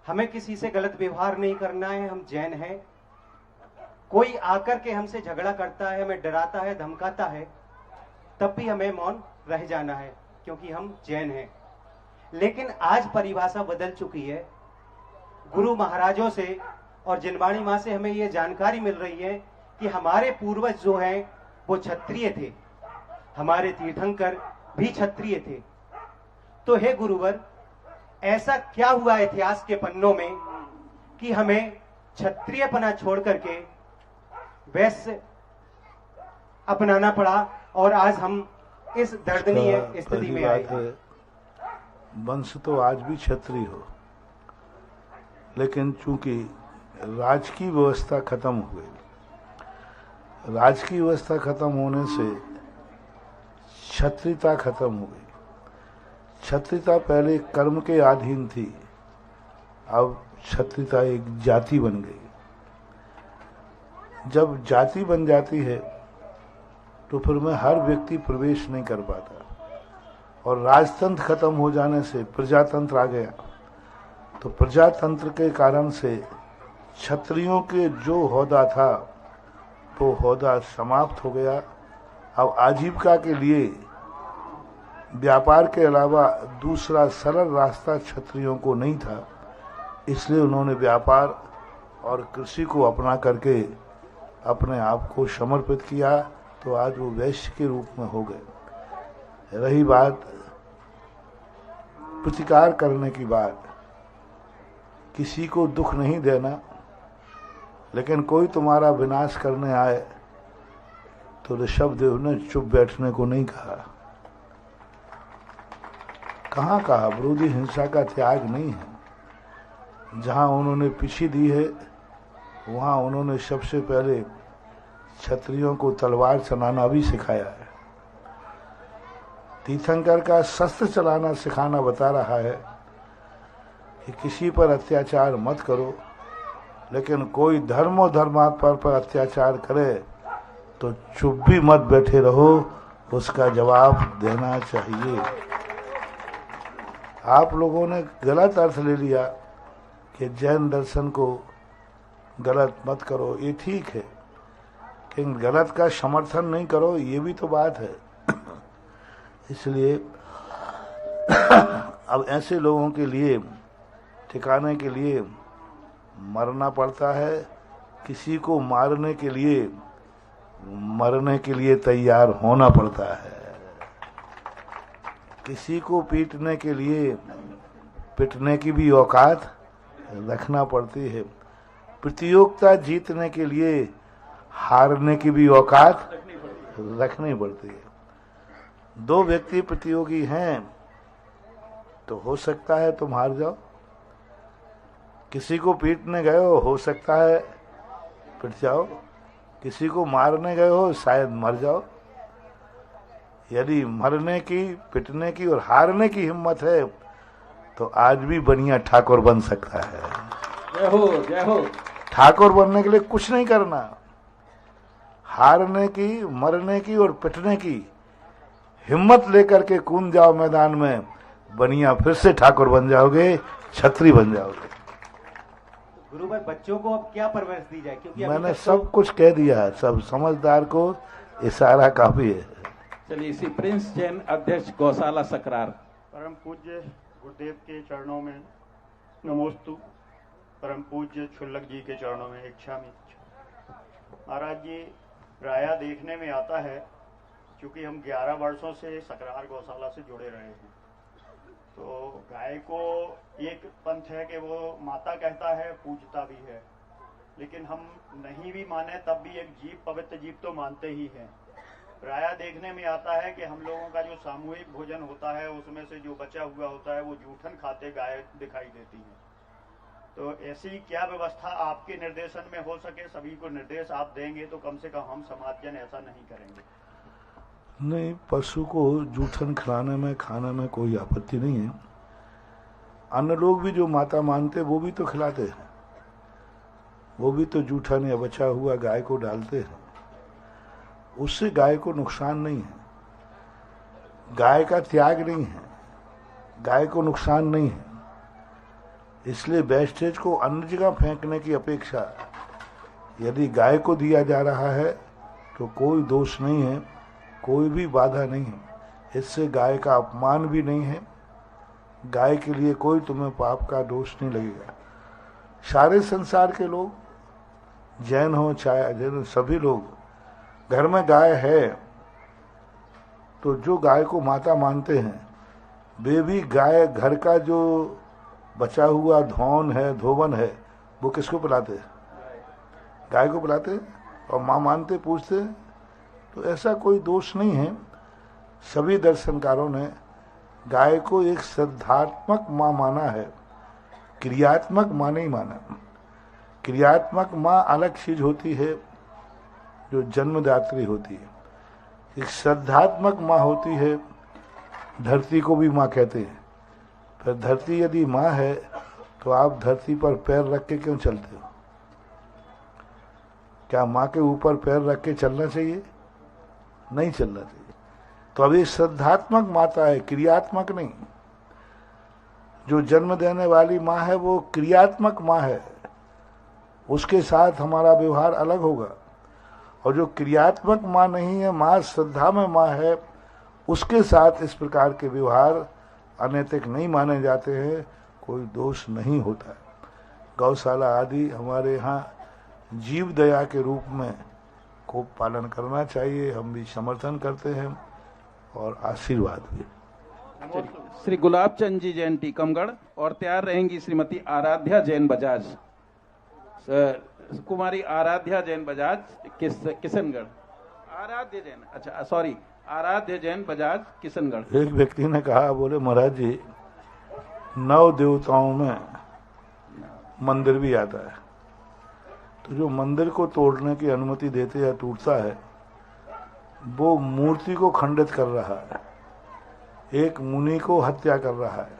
I: हमें किसी से गलत व्यवहार नहीं करना है, हम जैन हैं। कोई आकर के हमसे झगड़ा करता है, हमें डराता है, धमकाता है, तब भी हमें मौन रह जाना है क्योंकि हम जैन हैं। लेकिन आज परिभाषा बदल चुकी है। गुरु महाराजों से और जिनवाणी मां से हमें यह जानकारी मिल रही है कि हमारे पूर्वज जो हैं वो क्षत्रिय थे, हमारे तीर्थंकर भी क्षत्रिय थे। तो हे गुरुवर, ऐसा क्या हुआ इतिहास के पन्नों में कि हमें क्षत्रियपना छोड़ करके वैश्य अपनाना पड़ा और आज हम इस दर्दनीय स्थिति में आए हैं।
A: वंश तो आज भी क्षत्रिय हो, लेकिन चूंकि राजकीय व्यवस्था खत्म हो गई, राजकीय व्यवस्था खत्म होने से क्षत्रियता खत्म हो गई। क्षत्रियता पहले कर्म के अधीन थी, अब क्षत्रियता एक जाति बन गई। जब जाति बन जाती है तो फिर में हर व्यक्ति प्रवेश नहीं कर पाता, और राजतंत्र खत्म हो जाने से प्रजातंत्र आ गया। तो प्रजातंत्र के कारण से क्षत्रियों के जो होदा था वो होदा समाप्त हो गया। अब आजीविका के लिए व्यापार के अलावा दूसरा सरल रास्ता क्षत्रियों को नहीं था, इसलिए उन्होंने व्यापार और कृषि को अपना करके अपने आप को समर्पित किया। तो आज वो वैश्य के रूप में हो गए। रही बात प्रतिकार करने की बात, किसी को दुख नहीं देना, लेकिन कोई तुम्हारा विनाश करने आए तो ऋषभ देव ने चुप बैठने को नहीं कहा। कहाँ कहा? विरोधी हिंसा का त्याग नहीं है। जहां उन्होंने पीछे दी है वहां उन्होंने सबसे पहले क्षत्रियों को तलवार चलाना भी सिखाया है। तीर्थंकर का शस्त्र चलाना सिखाना बता रहा है कि किसी पर अत्याचार मत करो, लेकिन कोई धर्मो धर्मात्मा पर अत्याचार करे तो चुप भी मत बैठे रहो, उसका जवाब देना चाहिए। आप लोगों ने गलत अर्थ ले लिया कि जैन दर्शन को गलत मत करो, ये ठीक है, लेकिन गलत का समर्थन नहीं करो, ये भी तो बात है। इसलिए अब ऐसे लोगों के लिए ठिकाने के लिए मरना पड़ता है। किसी को मारने के लिए मरने के लिए तैयार होना पड़ता है। किसी को पीटने के लिए पिटने की भी औकात रखना पड़ती है। प्रतियोगिता जीतने के लिए हारने की भी औकात रखनी पड़ती है। 2 व्यक्ति प्रतियोगी हैं तो हो सकता है तुम हार जाओ। किसी को पीटने गए हो सकता है पिट जाओ। किसी को मारने गए हो शायद मर जाओ। यदि मरने की, पिटने की और हारने की हिम्मत है तो आज भी बढ़िया ठाकुर बन सकता है।
C: जय हो, जय हो।
A: ठाकुर बनने के लिए कुछ नहीं करना। हारने की, मरने की और पिटने की हिम्मत लेकर के कूद जाओ मैदान में, बढ़िया फिर से ठाकुर बन जाओगे, छत्री बन जाओगे।
I: गुरुवर बच्चों को अब क्या परवरिश दी जाए, क्योंकि अभी
A: मैंने
I: तक तो-
A: सब कुछ कह दिया है, सब समझदार को इशारा काफी है।
C: चलिए इसी प्रिंस जैन अध्यक्ष गौशाला सकरार।
J: परम पूज्य गुरुदेव के चरणों में नमोस्तु। परम पूज्य क्षुल्लक जी के चरणों में इच्छामि। महाराज जी, राया देखने में आता है, क्योंकि हम 11 वर्षों से सकरार गौशाला से जुड़े रहे हैं, तो गाय को एक पंथ है कि वो माता कहता है, पूजता भी है, लेकिन हम नहीं भी माने तब भी एक जीव, पवित्र जीव तो मानते ही हैं। राया देखने में आता है कि हम लोगों का जो सामूहिक भोजन होता है उसमें से जो बचा हुआ होता है वो जूठन खाते गाय दिखाई देती है। तो ऐसी क्या व्यवस्था आपके निर्देशन में हो सके, सभी को निर्देश आप देंगे तो कम से कम हम समाजजन ऐसा नहीं करेंगे।
A: नहीं, पशु को जूठन खिलाने में, खाने में कोई आपत्ति नहीं है। अन्य लोग भी जो माता मानते वो भी तो खिलाते हैं, वो भी तो जूठन या बचा हुआ गाय को डालते हैं, उससे गाय को नुकसान नहीं है, गाय का त्याग नहीं है, गाय को नुकसान नहीं है। इसलिए वेस्टेज को अन्य जगह फेंकने की अपेक्षा यदि गाय को दिया जा रहा है तो कोई दोष नहीं है, कोई भी बाधा नहीं है। इससे गाय का अपमान भी नहीं है, गाय के लिए कोई तुम्हें पाप का दोष नहीं लगेगा। सारे संसार के लोग, जैन हो चाहे अजैन, सभी लोग घर में गाय है तो जो गाय को माता मानते हैं वे भी गाय, घर का जो बचा हुआ धौन है, धोवन है, वो किसको पिलाते हैं? गाय को पिलाते हैं और माँ मानते, पूछते। तो ऐसा कोई दोष नहीं है। सभी दर्शनकारों ने गाय को एक श्रद्धात्मक माँ माना है, क्रियात्मक माँ नहीं माना। क्रियात्मक माँ अलग चीज होती है जो जन्मदात्री होती है, एक श्रद्धात्मक माँ होती है। धरती को भी माँ कहते हैं। फिर धरती यदि माँ है तो आप धरती पर पैर रख के क्यों चलते हो? क्या माँ के ऊपर पैर रख के चलना चाहिए? नहीं चलना चाहिए। तो अभी श्रद्धात्मक माता है, क्रियात्मक नहीं। जो जन्म देने वाली माँ है वो क्रियात्मक माँ है, उसके साथ हमारा व्यवहार अलग होगा। और जो क्रियात्मक माँ नहीं है, माँ श्रद्धा में माँ है, उसके साथ इस प्रकार के व्यवहार अनैतिक नहीं माने जाते हैं, कोई दोष नहीं होता है। गौशाला आदि हमारे यहाँ जीव दया के रूप में को पालन करना चाहिए, हम भी समर्थन करते हैं और आशीर्वाद भी।
C: श्री गुलाब चंद जी जैन टीकमगढ़ और तैयार रहेंगी श्रीमती आराध्या जैन बजाज, कुमारी आराध्या जैन बजाज किशनगढ़। आराध्य जैन, अच्छा सॉरी, आराध्य जैन बजाज किशनगढ़।
A: एक व्यक्ति ने कहा, बोले महाराज जी 9 देवताओं में मंदिर भी आता है, तो जो मंदिर को तोड़ने की अनुमति देते या टूटता है वो मूर्ति को खंडित कर रहा है, एक मुनि को हत्या कर रहा है।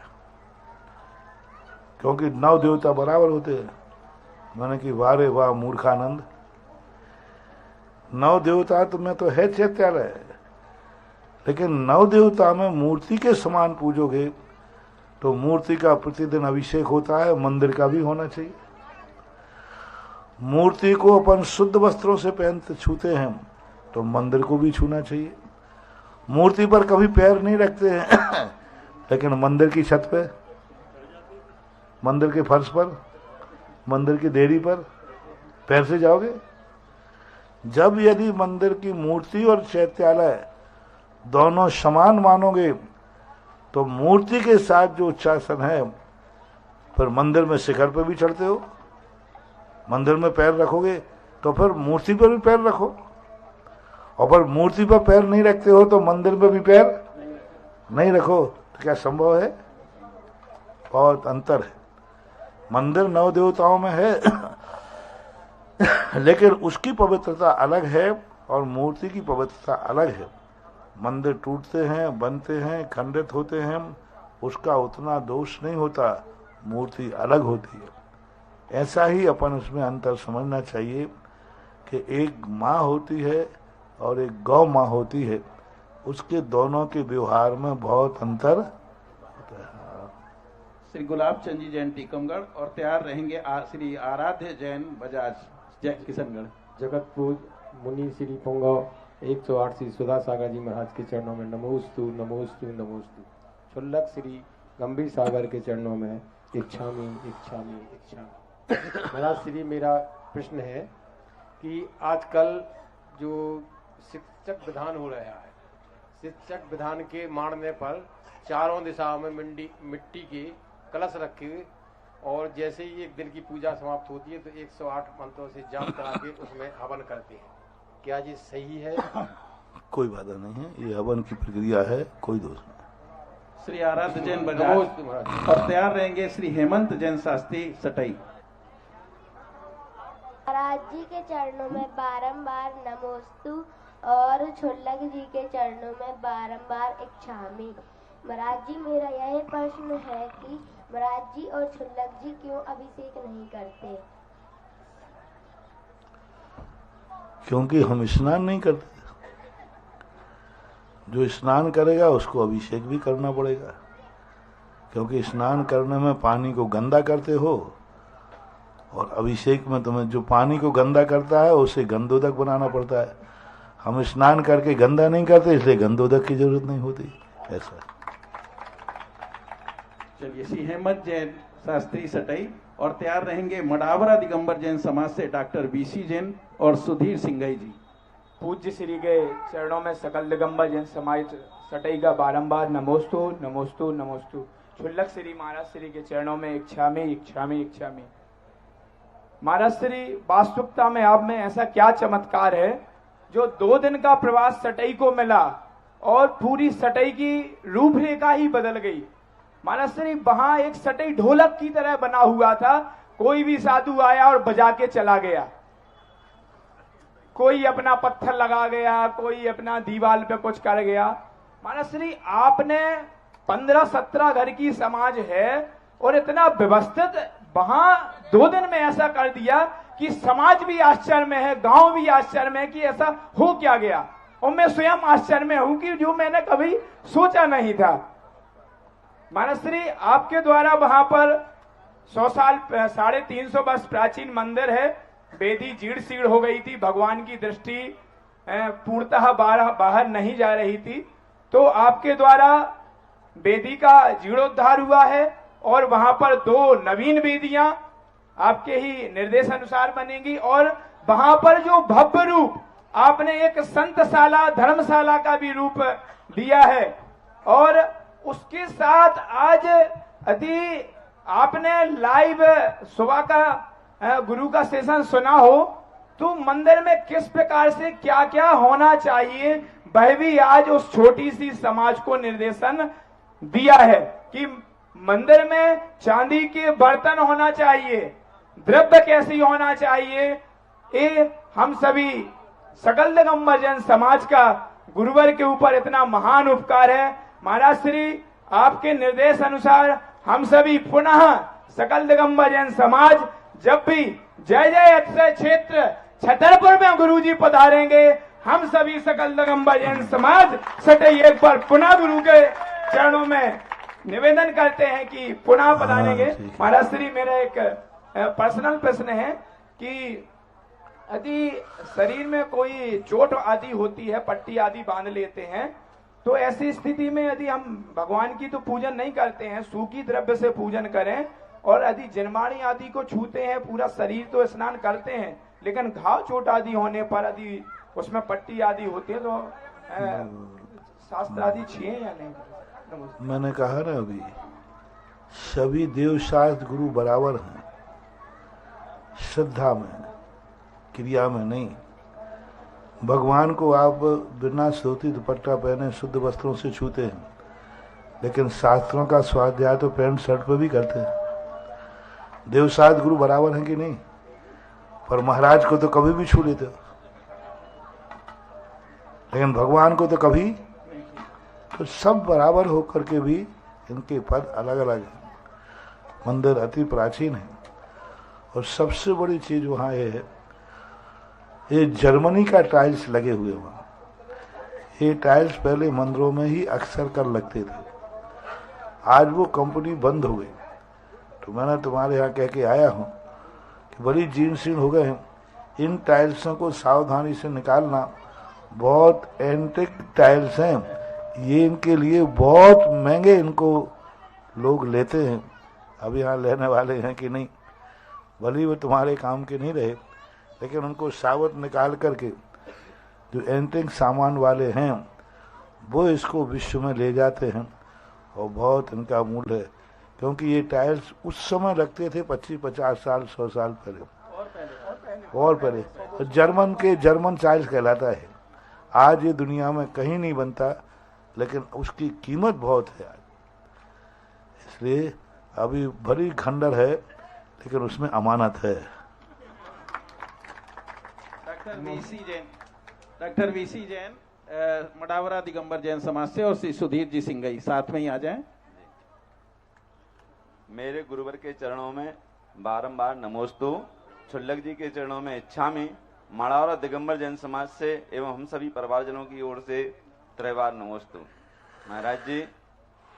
A: क्योंकि 9 देवता बराबर होते हैं। मैंने कि वाह रे वाह मूर्खानंद, 9 देवता तुम्हें तो है चैत्यालय, लेकिन 9 देवता में मूर्ति के समान पूजोगे तो मूर्ति का प्रतिदिन अभिषेक होता है, मंदिर का भी होना चाहिए। मूर्ति को अपन शुद्ध वस्त्रों से पहनते छूते हैं तो मंदिर को भी छूना चाहिए। मूर्ति पर कभी पैर नहीं रखते हैं लेकिन मंदिर की छत पे, मंदिर के फर्श पर, मंदिर की देरी पर पैर से जाओगे? जब यदि मंदिर की मूर्ति और चैत्यालय दोनों समान मानोगे तो मूर्ति के साथ जो उच्चासन है, फिर मंदिर में शिखर पर भी चढ़ते हो, मंदिर में पैर रखोगे तो फिर मूर्ति पर भी पैर रखो, और फिर मूर्ति पर पैर नहीं रखते हो तो मंदिर में भी पैर नहीं रखो, तो क्या संभव है? बहुत अंतर है। मंदिर 9 देवताओं में है लेकिन उसकी पवित्रता अलग है और मूर्ति की पवित्रता अलग है। मंदिर टूटते हैं, बनते हैं, खंडित होते हैं, उसका उतना दोष नहीं होता, मूर्ति अलग होती है। ऐसा ही अपन उसमें अंतर समझना चाहिए कि एक माँ होती है और एक गौ माँ होती है, उसके दोनों के व्यवहार में बहुत अंतर होता है।
C: श्री गुलाब चंद जी जैन टीकमगढ़ और तैयार रहेंगे श्री आराध्य जैन बजाज जैन किशनगढ़।
K: जगत पूज मुनि श्री पुंगव 108 श्री सुधा सागर जी महाराज के चरणों में नमोस्तु नमोस्तु नमोस्तु। छुल्लक श्री गंभीर सागर के चरणों में इच्छामी इच्छामी इच्छामी। महाराज श्री, मेरा प्रश्न है कि आजकल जो शिक्षक विधान हो रहा है, शिक्षक विधान के मानने पर चारों दिशाओं में मिट्टी के कलश रखे हुए और जैसे ही एक दिन की पूजा समाप्त होती है तो 108 मंत्रों से जाप करा के उसमें हवन करते हैं, क्या ये सही है?
A: कोई बाधा नहीं है, ये हवन की प्रक्रिया है, कोई दोष नहीं।
C: श्री आराध्य जैन बजाज और तैयार रहेंगे श्री हेमंत जैन शास्त्री सटई।
L: महाराज जी के चरणों में बारंबार नमोस्तु और छुल्लक जी के चरणों में बारंबार इच्छामी। महाराज जी, मेरा यह प्रश्न है कि महाराज जी और छुल्लक जी क्यों अभिषेक नहीं करते?
A: क्योंकि हम स्नान नहीं करते। जो स्नान करेगा उसको अभिषेक भी करना पड़ेगा, क्योंकि स्नान करने में पानी को गंदा करते हो और अभिषेक में तुम्हें जो पानी को गंदा करता है उसे गंधोदक बनाना पड़ता है। हम स्नान करके गंदा नहीं करते, इसलिए गंधोदक की जरूरत नहीं होती। ऐसा
C: चलिए, श्री हेमंत जैन शास्त्री सटई और तैयार रहेंगे मडावरा दिगंबर जैन समाज से डॉक्टर बीसी जैन और सुधीर सिंघई जी।
M: पूज्य श्री के चरणों में सकल दिगंबर जैन समाज सटई का बारंबार नमोस्तु नमोस्तु नमोस्तु। छुल्लक श्री महाराज श्री के चरणों में इच्छामी इच्छामी इच्छामी। महाराज श्री, वास्तविकता में आप में ऐसा क्या चमत्कार है जो 2 दिन का प्रवास सटई को मिला और पूरी सटई की रूपरेखा ही बदल गई? महाराज श्री, वहां एक सटई ढोलक की तरह बना हुआ था, कोई भी साधु आया और बजा के चला गया, कोई अपना पत्थर लगा गया, कोई अपना दीवार पे कुछ कर गया। महाराज श्री, आपने 15-17 घर की समाज है और इतना व्यवस्थित वहां 2 दिन में ऐसा कर दिया कि समाज भी आश्चर्य में है, गांव भी आश्चर्य में है कि ऐसा हो क्या गया। और मैं स्वयं आश्चर्य में हूं कि जो मैंने कभी सोचा नहीं था। महाराज श्री, आपके द्वारा वहां पर 100 साल 350 वर्ष प्राचीन मंदिर है, वेदी जीर्ण शीर्ण हो गई थी, भगवान की दृष्टि पूर्णतः बाहर नहीं जा रही थी, तो आपके द्वारा वेदी का जीर्णोद्धार हुआ है और वहां पर 2 नवीन वेदियां आपके ही निर्देश अनुसार बनेंगी और वहां पर जो भव्य रूप आपने एक संतशाला धर्मशाला का भी रूप दिया है। और उसके साथ आज यदि आपने लाइव सुबह का गुरु का सेशन सुना हो तो मंदिर में किस प्रकार से क्या क्या होना चाहिए वह भी आज उस छोटी सी समाज को निर्देशन दिया है कि मंदिर में चांदी के बर्तन होना चाहिए, द्रव्य कैसी होना चाहिए। ये हम सभी सकल दिगंबर जैन समाज का गुरुवर के ऊपर इतना महान उपकार है। महाराज श्री, आपके निर्देश अनुसार हम सभी पुनः सकल दिगंबर जैन समाज जब भी जय जय अक्षय क्षेत्र छतरपुर में गुरुजी पधारेंगे, हम सभी सकल दिगंबर जैन समाज सटई एक बार पुनः गुरु के चरणों में निवेदन करते हैं कि पुनः पधारेंगे। महाराज श्री, मेरा एक पर्सनल प्रश्न है कि यदि शरीर में कोई चोट आदि होती है, पट्टी आदि बांध लेते हैं, तो ऐसी स्थिति में यदि हम भगवान की तो पूजन नहीं करते हैं, सूखी द्रव्य से पूजन करें और यदि जन्माणी आदि को छूते हैं, पूरा शरीर तो स्नान करते हैं, लेकिन घाव चोट आदि होने पर यदि उसमें पट्टी आदि होती है तो शास्त्र आदि छीए या नहीं?
A: मैंने कहा ना अभी, सभी देव शास्त्र गुरु बराबर हैं, श्रद्धा में, क्रिया में नहीं। भगवान को आप बिना धोती दुपट्टा पहने शुद्ध वस्त्रों से छूते हैं, लेकिन शास्त्रों का स्वाध्याय तो पैंट शर्ट पे भी करते हैं। देव शास्त्र गुरु बराबर हैं कि नहीं? पर महाराज को तो कभी भी छू लेते हो, लेकिन भगवान को तो कभी। तो सब बराबर होकर के भी इनके पद अलग अलग हैं। मंदिर अति प्राचीन है और सबसे बड़ी चीज वहां है, ये जर्मनी का टाइल्स लगे हुए वहां। ये टाइल्स पहले मंदिरों में ही अक्सर कर लगते थे, आज वो कंपनी बंद हो गई। तो मैंने तुम्हारे यहाँ कह के आया हूँ कि बड़ी जीर्ण शीर्ण हो गए हैं, इन टाइल्सों को सावधानी से निकालना। बहुत एंटिक टाइल्स हैं ये, इनके लिए बहुत महंगे इनको लोग लेते हैं। अब यहाँ लेने वाले हैं कि नहीं, भले वो तुम्हारे काम के नहीं रहे, लेकिन उनको सावध निकाल करके जो एंटिक सामान वाले हैं वो इसको विश्व में ले जाते हैं और बहुत इनका मूल्य है, क्योंकि ये टाइल्स उस समय लगते थे 25-50 साल 100 साल पहले और पहले। तो जर्मन टाइल्स कहलाता है। आज ये दुनिया में कहीं नहीं बनता, लेकिन उसकी कीमत बहुत है आज। इसलिए अभी भरी खंडर है, लेकिन उसमें अमानत है।
C: डॉक्टर वीसी जैन मडावरा दिगंबर जैन समाज से, और श्री सुधीर जी सिंगई साथ में ही आ जाएं।
N: मेरे गुरुवर के चरणों में बारंबार नमोस्तु, छुल्लक जी के चरणों में इच्छामी, मडावरा दिगंबर जैन समाज से एवं हम सभी परिवारजनों की ओर से त्रैवार नमोस्तु। महाराज जी,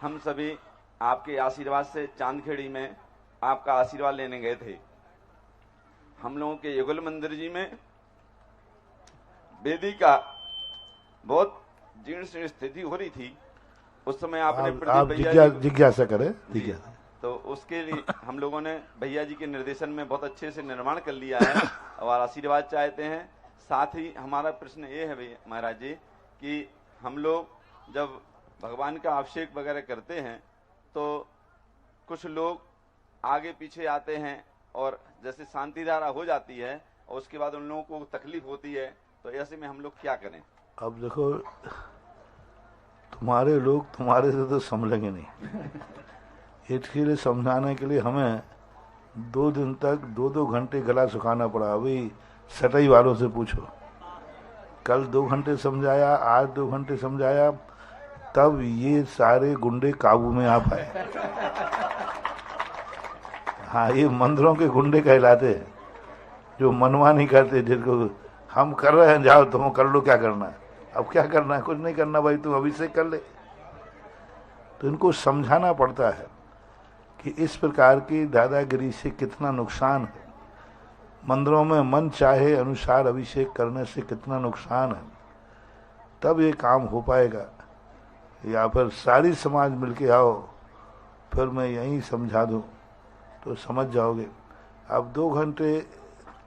N: हम सभी आपके आशीर्वाद से चांदखेड़ी में आपका आशीर्वाद लेने गए थे। हम लोगों के युगल मंदिर जी में वेदी का बहुत जीर्ण शीर्ण स्थिति हो रही थी। उस समय आपने
A: आप जिज्ञासा करें, जिज्ञासा
N: तो उसके लिए हम लोगों ने भैया जी के निर्देशन में बहुत अच्छे से निर्माण कर लिया है और आशीर्वाद चाहते हैं। साथ ही हमारा प्रश्न ये है भैया महाराज जी कि हम लोग जब भगवान का अभिषेक वगैरह करते हैं तो कुछ लोग आगे पीछे आते हैं और जैसे शांति धारा हो जाती है और उसके बाद उन लोगों को तकलीफ होती है, तो ऐसे में हम लोग क्या करें?
A: अब देखो, तुम्हारे लोग तुम्हारे से तो समझेंगे नहीं। इसके लिए समझाने के लिए हमें 2 दिन तक 2-2 घंटे गला सुखाना पड़ा। अभी सटई वालों से पूछो, कल 2 घंटे समझाया, आज 2 घंटे समझाया, तब ये सारे गुंडे काबू में आ पाए। हाँ, ये मंदिरों के गुंडे कहलाते हैं, जो मनवा नहीं करते, जिनको हम कर रहे हैं जाओ तुम कर लो, क्या करना है, अब क्या करना है, कुछ नहीं करना भाई, तुम अभिषेक कर ले। तो इनको समझाना पड़ता है कि इस प्रकार की दादागिरी से कितना नुकसान है, मंदिरों में मन चाहे अनुसार अभिषेक करने से कितना नुकसान है, तब ये काम हो पाएगा। या फिर सारी समाज मिलके आओ, फिर मैं यहीं समझा दूं तो समझ जाओगे। अब 2 घंटे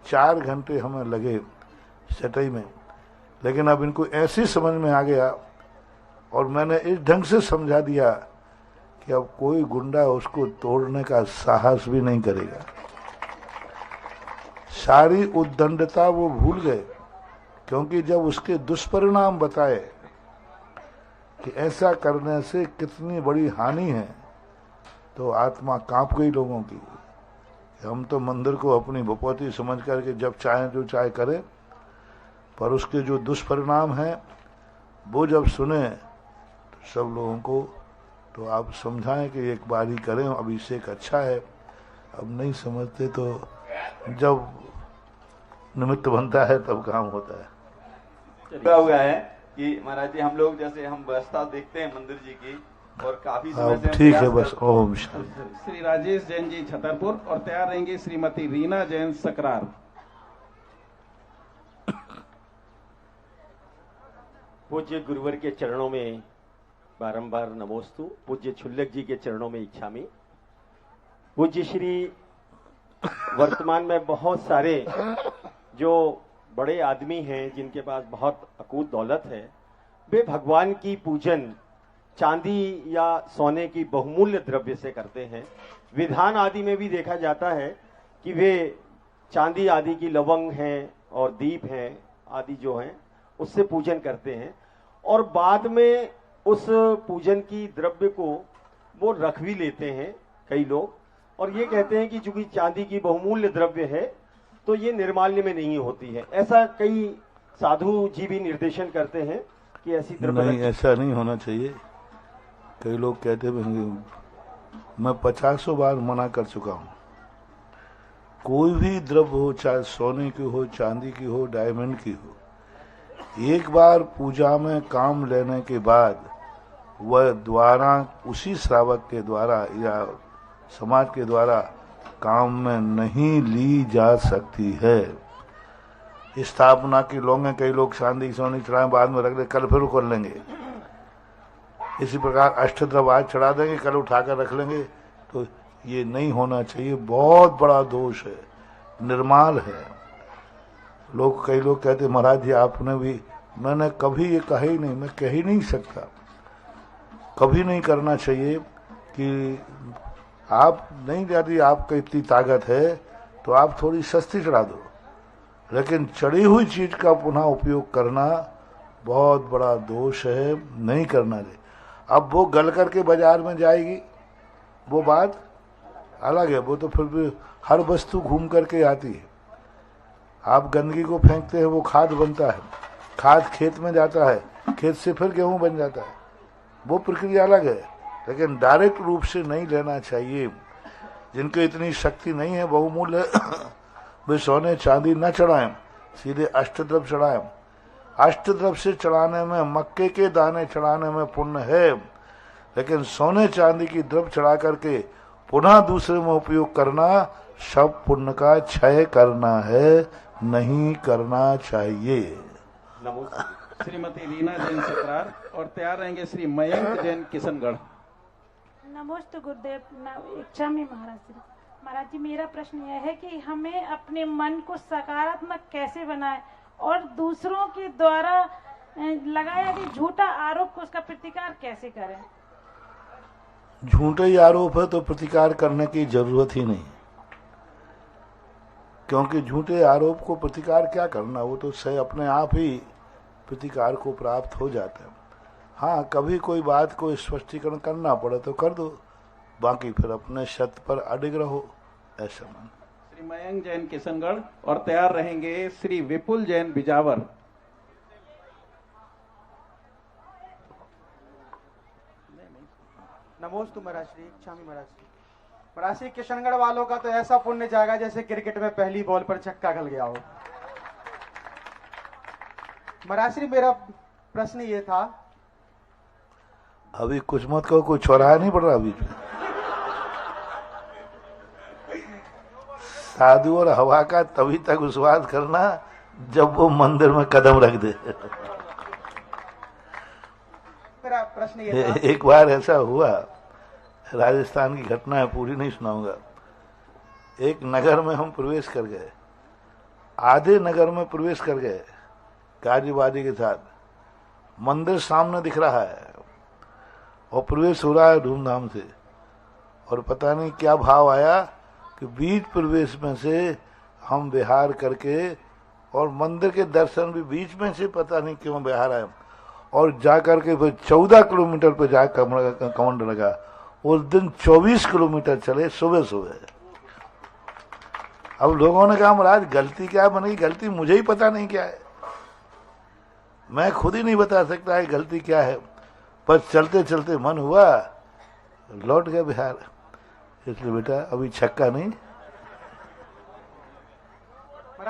A: 4 घंटे हमें लगे सटई में, लेकिन अब इनको ऐसी समझ में आ गया और मैंने इस ढंग से समझा दिया कि अब कोई गुंडा उसको तोड़ने का साहस भी नहीं करेगा। सारी उद्दंडता वो भूल गए, क्योंकि जब उसके दुष्परिणाम बताए कि ऐसा करने से कितनी बड़ी हानि है, तो आत्मा कांप गई लोगों की। हम तो मंदिर को अपनी भगवती समझ करके जब चाहे जो चाहे करें, पर उसके जो दुष्परिणाम हैं वो जब सुने तो सब लोगों को तो आप समझाएं कि एक बार ही करें, अभिषेक अच्छा है। अब नहीं समझते तो जब निमित्त बनता है तब काम होता है।
N: क्या हुआ है कि महाराज जी, हम लोग जैसे हम व्यवस्था देखते हैं मंदिर जी की और काफी समय से
A: ठीक है, बस ओम
C: श्री राजेश जैन जी छतरपुर, और तैयार रहेंगे श्रीमती रीना जैन सकरार।
O: पूज्य गुरुवर के चरणों में बारंबार नमोस्तु, पूज्य छुल्लक जी के चरणों में इच्छामी। पूज्य श्री, वर्तमान में बहुत सारे जो बड़े आदमी हैं जिनके पास बहुत अकूत दौलत है, वे भगवान की पूजन चांदी या सोने की बहुमूल्य द्रव्य से करते हैं। विधान आदि में भी देखा जाता है कि वे चांदी आदि की लवंग हैं और दीप हैं आदि जो हैं उससे पूजन करते हैं, और बाद में उस पूजन की द्रव्य को वो रख भी लेते हैं कई लोग, और ये कहते हैं कि चूंकि चांदी की बहुमूल्य द्रव्य है तो ये निर्माल्य में नहीं होती है। ऐसा कई साधु जी भी निर्देशन करते हैं कि ऐसी द्रव्य
A: नहीं, ऐसा नहीं होना चाहिए। कई लोग कहते हैं, मैं 50 बार मना कर चुका हूँ, कोई भी द्रव्य हो, चाहे सोने की हो, चांदी की हो, डायमंड की हो, एक बार पूजा में काम लेने के बाद वह द्वारा उसी श्रावक के द्वारा या समाज के द्वारा काम में नहीं ली जा सकती है। स्थापना की लोग हैं, कई लोग चांदी सोनी चढ़ाएं, बाद में रख दे, कल फिर कर लेंगे। इसी प्रकार अष्टद्रव्य आज चढ़ा देंगे, कल उठाकर रख लेंगे, तो ये नहीं होना चाहिए। बहुत बड़ा दोष है, निर्माल है। लोग, कई लोग कहते महाराज जी आपने भी, मैंने कभी ये कहा ही नहीं, मैं कह ही नहीं सकता। कभी नहीं करना चाहिए कि आप नहीं, यदि आपको इतनी ताकत है तो आप थोड़ी सस्ती चढ़ा दो, लेकिन चढ़ी हुई चीज का पुनः उपयोग करना बहुत बड़ा दोष है, नहीं करना चाहिए। अब वो गल करके बाजार में जाएगी, वो बात अलग है, वो तो फिर भी हर वस्तु घूम करके आती है। आप गंदगी को फेंकते हैं, वो खाद बनता है, खाद खेत में जाता है, खेत से फिर गेहूं बन जाता है, वो प्रक्रिया अलग है। लेकिन डायरेक्ट रूप से नहीं लेना चाहिए। जिनको इतनी शक्ति नहीं है बहुमूल्य, वे सोने चांदी न चढ़ाएं, सीधे अष्टद्रव्य चढ़ाएं। अष्टद्रव्य से चढ़ाने में, मक्के के दाने चढ़ाने में पुण्य है, लेकिन सोने चांदी की द्रव्य चढ़ा करके पुनः दूसरे में उपयोग करना सब पुण्य का क्षय करना है, नहीं करना चाहिए।
C: श्रीमती रीना जैन सकरार, और तैयार रहेंगे श्री मयंक जैन किशनगढ़।
P: नमोस्तु गुरुदेव, इच्छा में महाराज जी। महाराज जी, मेरा प्रश्न यह है कि हमें अपने मन को सकारात्मक कैसे बनाए और दूसरों के द्वारा लगाया यदि झूठा आरोप को उसका प्रतिकार कैसे करें?
A: झूठे ही आरोप है तो प्रतिकार करने की जरूरत ही नहीं, क्योंकि झूठे आरोप को प्रतिकार क्या करना, वो तो सही अपने आप ही प्रतिकार को प्राप्त हो जाता है। हाँ, कभी कोई बात को स्पष्टीकरण करना पड़े तो कर दो, बाकी फिर अपने सत्य पर अडिग रहो, ऐसा मान।
C: श्री मयंक जैन किशनगढ़, और तैयार रहेंगे श्री विपुल जैन बिजावर।
Q: नमोस्तु महाराज श्री, इच्छा में महाराज श्री। महाराज श्री, किशनगढ़ वालों का तो ऐसा पुण्य जाएगा जैसे क्रिकेट में पहली बॉल पर छक्का गल गया हो। महाराज श्री, मेरा प्रश्न ये था,
A: अभी कुछ मत कहो, कोई चौराहा नहीं पड़ रहा बीच में। साधु और हवा का तभी तक विश्वास करना जब वो मंदिर में कदम रख दे।
Q: मेरा प्रश्न ये था,
A: एक बार ऐसा हुआ, राजस्थान की घटना है, पूरी नहीं सुनाऊंगा। एक नगर में हम प्रवेश कर गए, आधे नगर में प्रवेश कर गए गाजीबाजी के साथ। मंदिर सामने दिख रहा है और प्रवेश हो रहा है धूमधाम से, और पता नहीं क्या भाव आया कि बीच प्रवेश में से हम बिहार करके, और मंदिर के दर्शन भी बीच में से पता नहीं क्यों बिहार आए, और जा करके फिर 14 किलोमीटर पे जा कमांड लगा। उस दिन 24 किलोमीटर चले सुबह सुबह। अब लोगों ने कहा महाराज गलती क्या बनी, गलती मुझे ही पता नहीं क्या है, मैं खुद ही नहीं बता सकता है गलती क्या है, पर चलते चलते मन हुआ लौट गया बिहार। इसलिए बेटा अभी छक्का नहीं।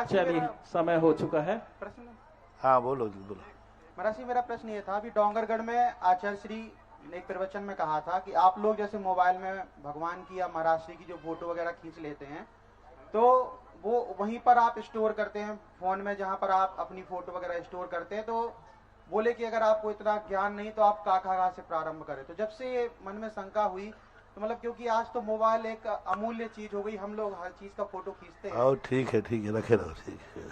C: चलिए, समय हो चुका है।
Q: प्रश्न,
A: हाँ बोलो बोलो।
Q: महाराज जी, मेरा प्रश्न ये था, अभी डोंगरगढ़ में आचार्य श्री ने एक प्रवचन में कहा था कि आप लोग जैसे मोबाइल में भगवान की या महाराज श्री की जो फोटो वगैरह खींच लेते हैं, तो वो वहीं पर आप स्टोर करते हैं फोन में, जहां पर आप अपनी फोटो वगैरह स्टोर करते हैं। तो बोले कि अगर आपको इतना ज्ञान नहीं तो आप काका से प्रारंभ करें। तो जब से ये मन में शंका हुई, तो मतलब क्योंकि आज तो मोबाइल एक अमूल्य चीज हो गई, हम लोग हर चीज का फोटो खींचते हैं।
A: और ठीक है रखे रहो, ठीक है।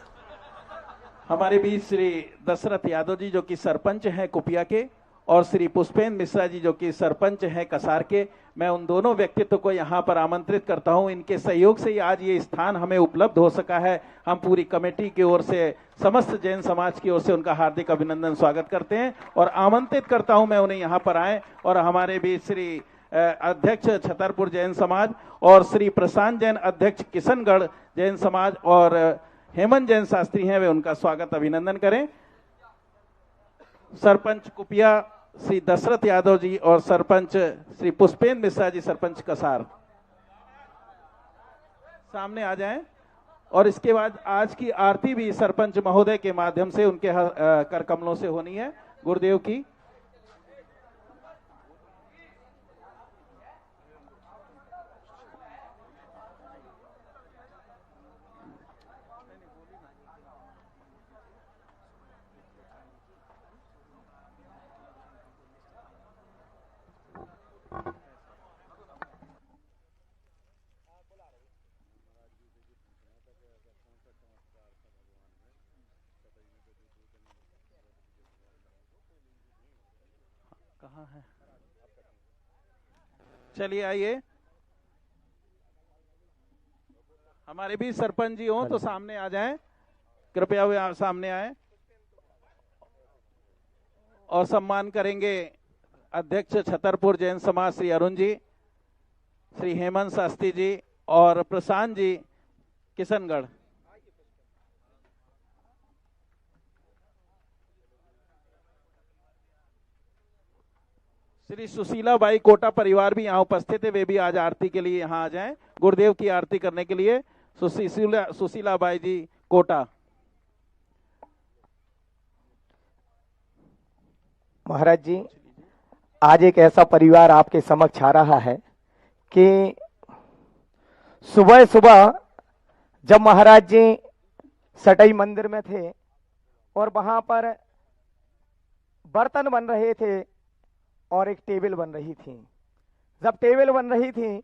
C: हमारे बीच श्री दशरथ यादव जी जो कि सरपंच हैं कुपिया के, और श्री पुष्पेंद्र मिश्रा जी जो कि सरपंच हैं कसार के। मैं उन दोनों व्यक्तित्व को यहाँ पर आमंत्रित करता हूँ। इनके सहयोग से ही आज ये स्थान हमें उपलब्ध हो सका है। हम पूरी कमेटी की ओर से, समस्त जैन समाज की ओर से उनका हार्दिक अभिनंदन स्वागत करते हैं, और आमंत्रित करता हूँ मैं उन्हें यहाँ पर आए। और हमारे बीच श्री अध्यक्ष छतरपुर जैन समाज, और श्री प्रशांत जैन अध्यक्ष किशनगढ़ जैन समाज, और हेमंत जैन शास्त्री हैं, वे उनका स्वागत अभिनंदन करें। सरपंच कुपिया श्री दशरथ यादव जी और सरपंच श्री पुष्पेंद्र मिश्रा जी, सरपंच कसार, सामने आ जाएं। और इसके बाद आज की आरती भी सरपंच महोदय के माध्यम से उनके कर कमलों से होनी है, गुरुदेव की। कहाँ है? चलिए आइए, हमारे भी सरपंच जी हो तो सामने आ जाएं, कृपया वे सामने आए और सम्मान करेंगे अध्यक्ष छतरपुर जैन समाज श्री अरुण जी, श्री हेमंत शास्त्री जी और प्रशांत जी किशनगढ़। श्री सुशीला बाई कोटा परिवार भी यहाँ उपस्थित है, वे भी आज आरती के लिए यहाँ आ जाएं, गुरुदेव की आरती करने के लिए। सुशीला बाई जी कोटा।
R: महाराज जी, आज एक ऐसा परिवार आपके समक्ष आ रहा है कि सुबह सुबह जब महाराज जी सटई मंदिर में थे और वहां पर बर्तन बन रहे थे और एक टेबल बन रही थी, जब टेबल बन रही थी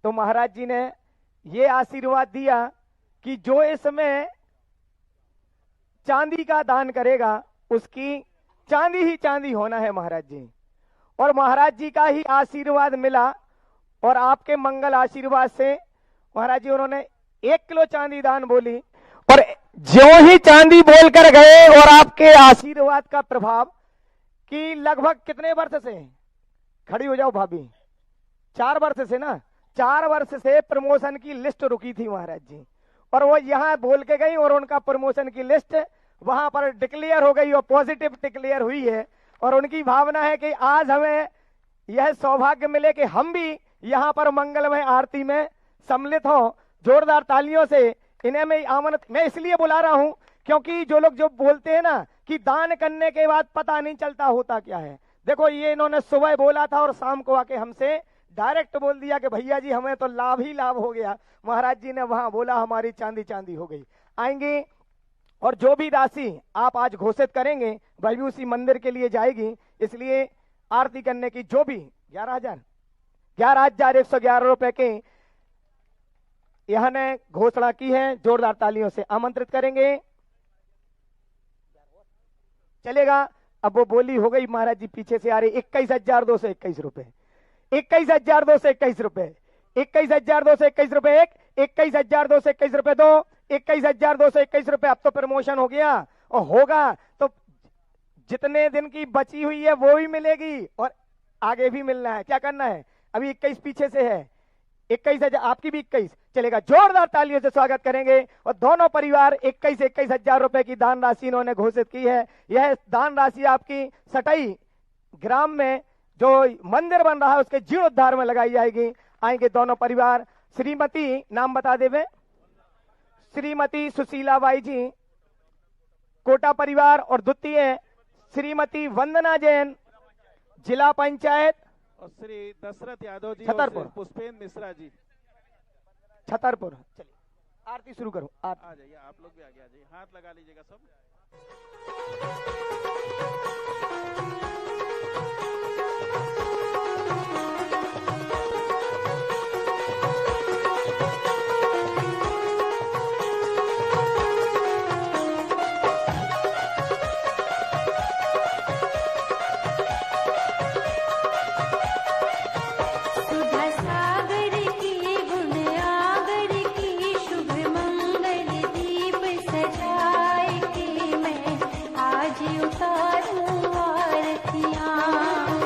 R: तो महाराज जी ने ये आशीर्वाद दिया कि जो इसमें चांदी का दान करेगा उसकी चांदी ही चांदी होना है महाराज जी। और महाराज जी का ही आशीर्वाद मिला और आपके मंगल आशीर्वाद से महाराज जी उन्होंने 1 किलो चांदी दान बोली और ज्यों ही चांदी बोलकर गए और आपके आशीर्वाद का प्रभाव कि लगभग कितने वर्ष से, खड़ी हो जाओ भाभी, 4 वर्ष से ना, 4 वर्ष से प्रमोशन की लिस्ट रुकी थी महाराज जी, और वो यहाँ बोल के गई और उनका प्रमोशन की लिस्ट वहां पर डिक्लेयर हो गई और पॉजिटिव डिक्लेयर हुई है। और उनकी भावना है कि आज हमें यह सौभाग्य मिले कि हम भी यहाँ पर मंगलमय आरती में सम्मिलित हो। जोरदार तालियों से इन्हें मैं इसलिए बुला रहा हूं क्योंकि जो लोग जो बोलते हैं ना कि दान करने के बाद पता नहीं चलता होता क्या है, देखो ये इन्होंने सुबह बोला था और शाम को आके हमसे डायरेक्ट बोल दिया कि भैया जी हमें तो लाभ ही लाभ हो गया। महाराज जी ने वहां बोला हमारी चांदी चांदी हो गई। आएंगे और जो भी राशि आप आज घोषित करेंगे वह भी उसी मंदिर के लिए जाएगी, इसलिए आरती करने की जो भी 11,111 रुपए के यह ने घोषणा की है, जोरदार तालियों से आमंत्रित करेंगे। चलेगा, अब वो बोली हो गई महाराज जी पीछे से आ रही 21,221 रुपए, 21,221 रुपए, 21,221 रुपए एक, 21,221 रुपए दो, 21,221 रुपए। अब तो प्रमोशन हो गया और होगा तो जितने दिन की बची हुई है वो भी मिलेगी और आगे भी मिलना है। क्या करना है, अभी 21 पीछे से है, 21,000 आपकी भी 21 चलेगा। जोरदार तालियों से स्वागत करेंगे। और दोनों परिवार 21,000 रुपए की दान राशि इन्होंने घोषित की है। यह दान राशि आपकी सटई ग्राम में जो मंदिर बन रहा है उसके जीर्णोद्धार में लगाई जाएगी। आएंगे दोनों परिवार। श्रीमती, नाम बता देवे, श्रीमती सुशीला बाई जी कोटा परिवार, और द्वितीय श्रीमती वंदना जैन जिला पंचायत,
C: और श्री दशरथ यादव जी,
R: छतरपुर,
C: पुष्पेंद्र मिश्रा जी
R: छतरपुर। चलिए आरती शुरू करो।
C: आ जाइए, आप लोग भी आगे आ जाइए, हाथ लगा लीजिएगा सब।
S: उतारूं आरतियां।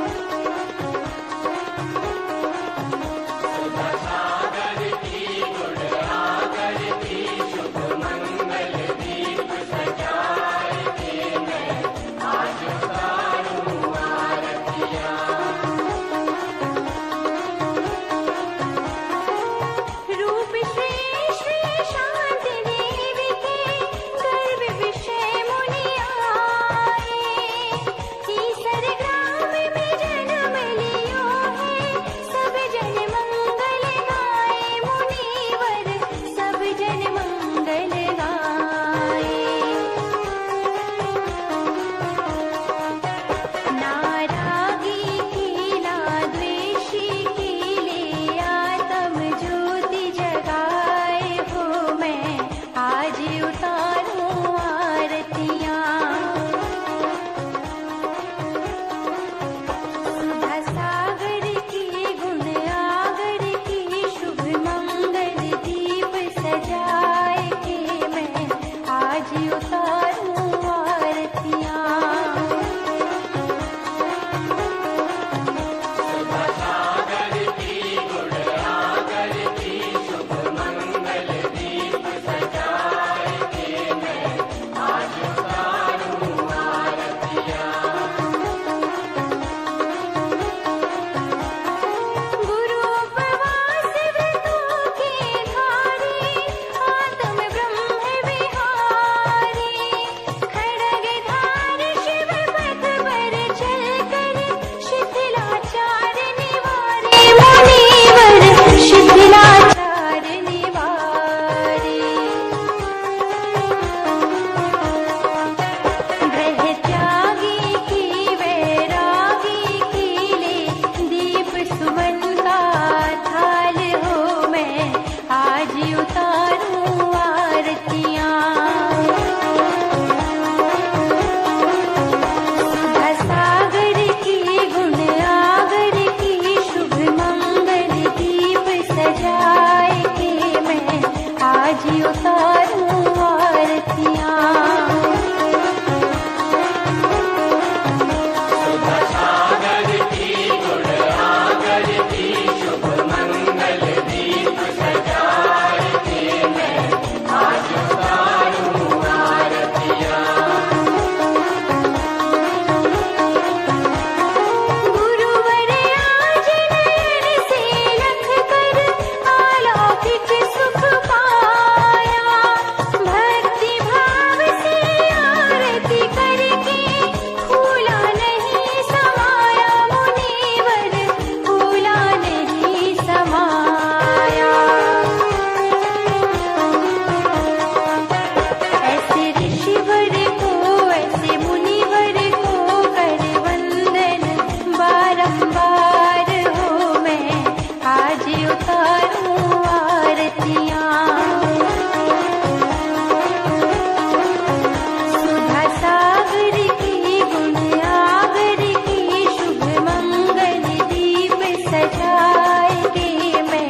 S: सजाए के मैं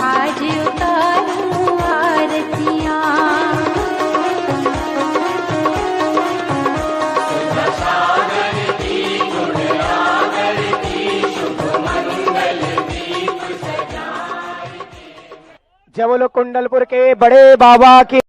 S: आज उतारूं आरतियां।
R: जब वो लोग कुंडलपुर के बड़े बाबा की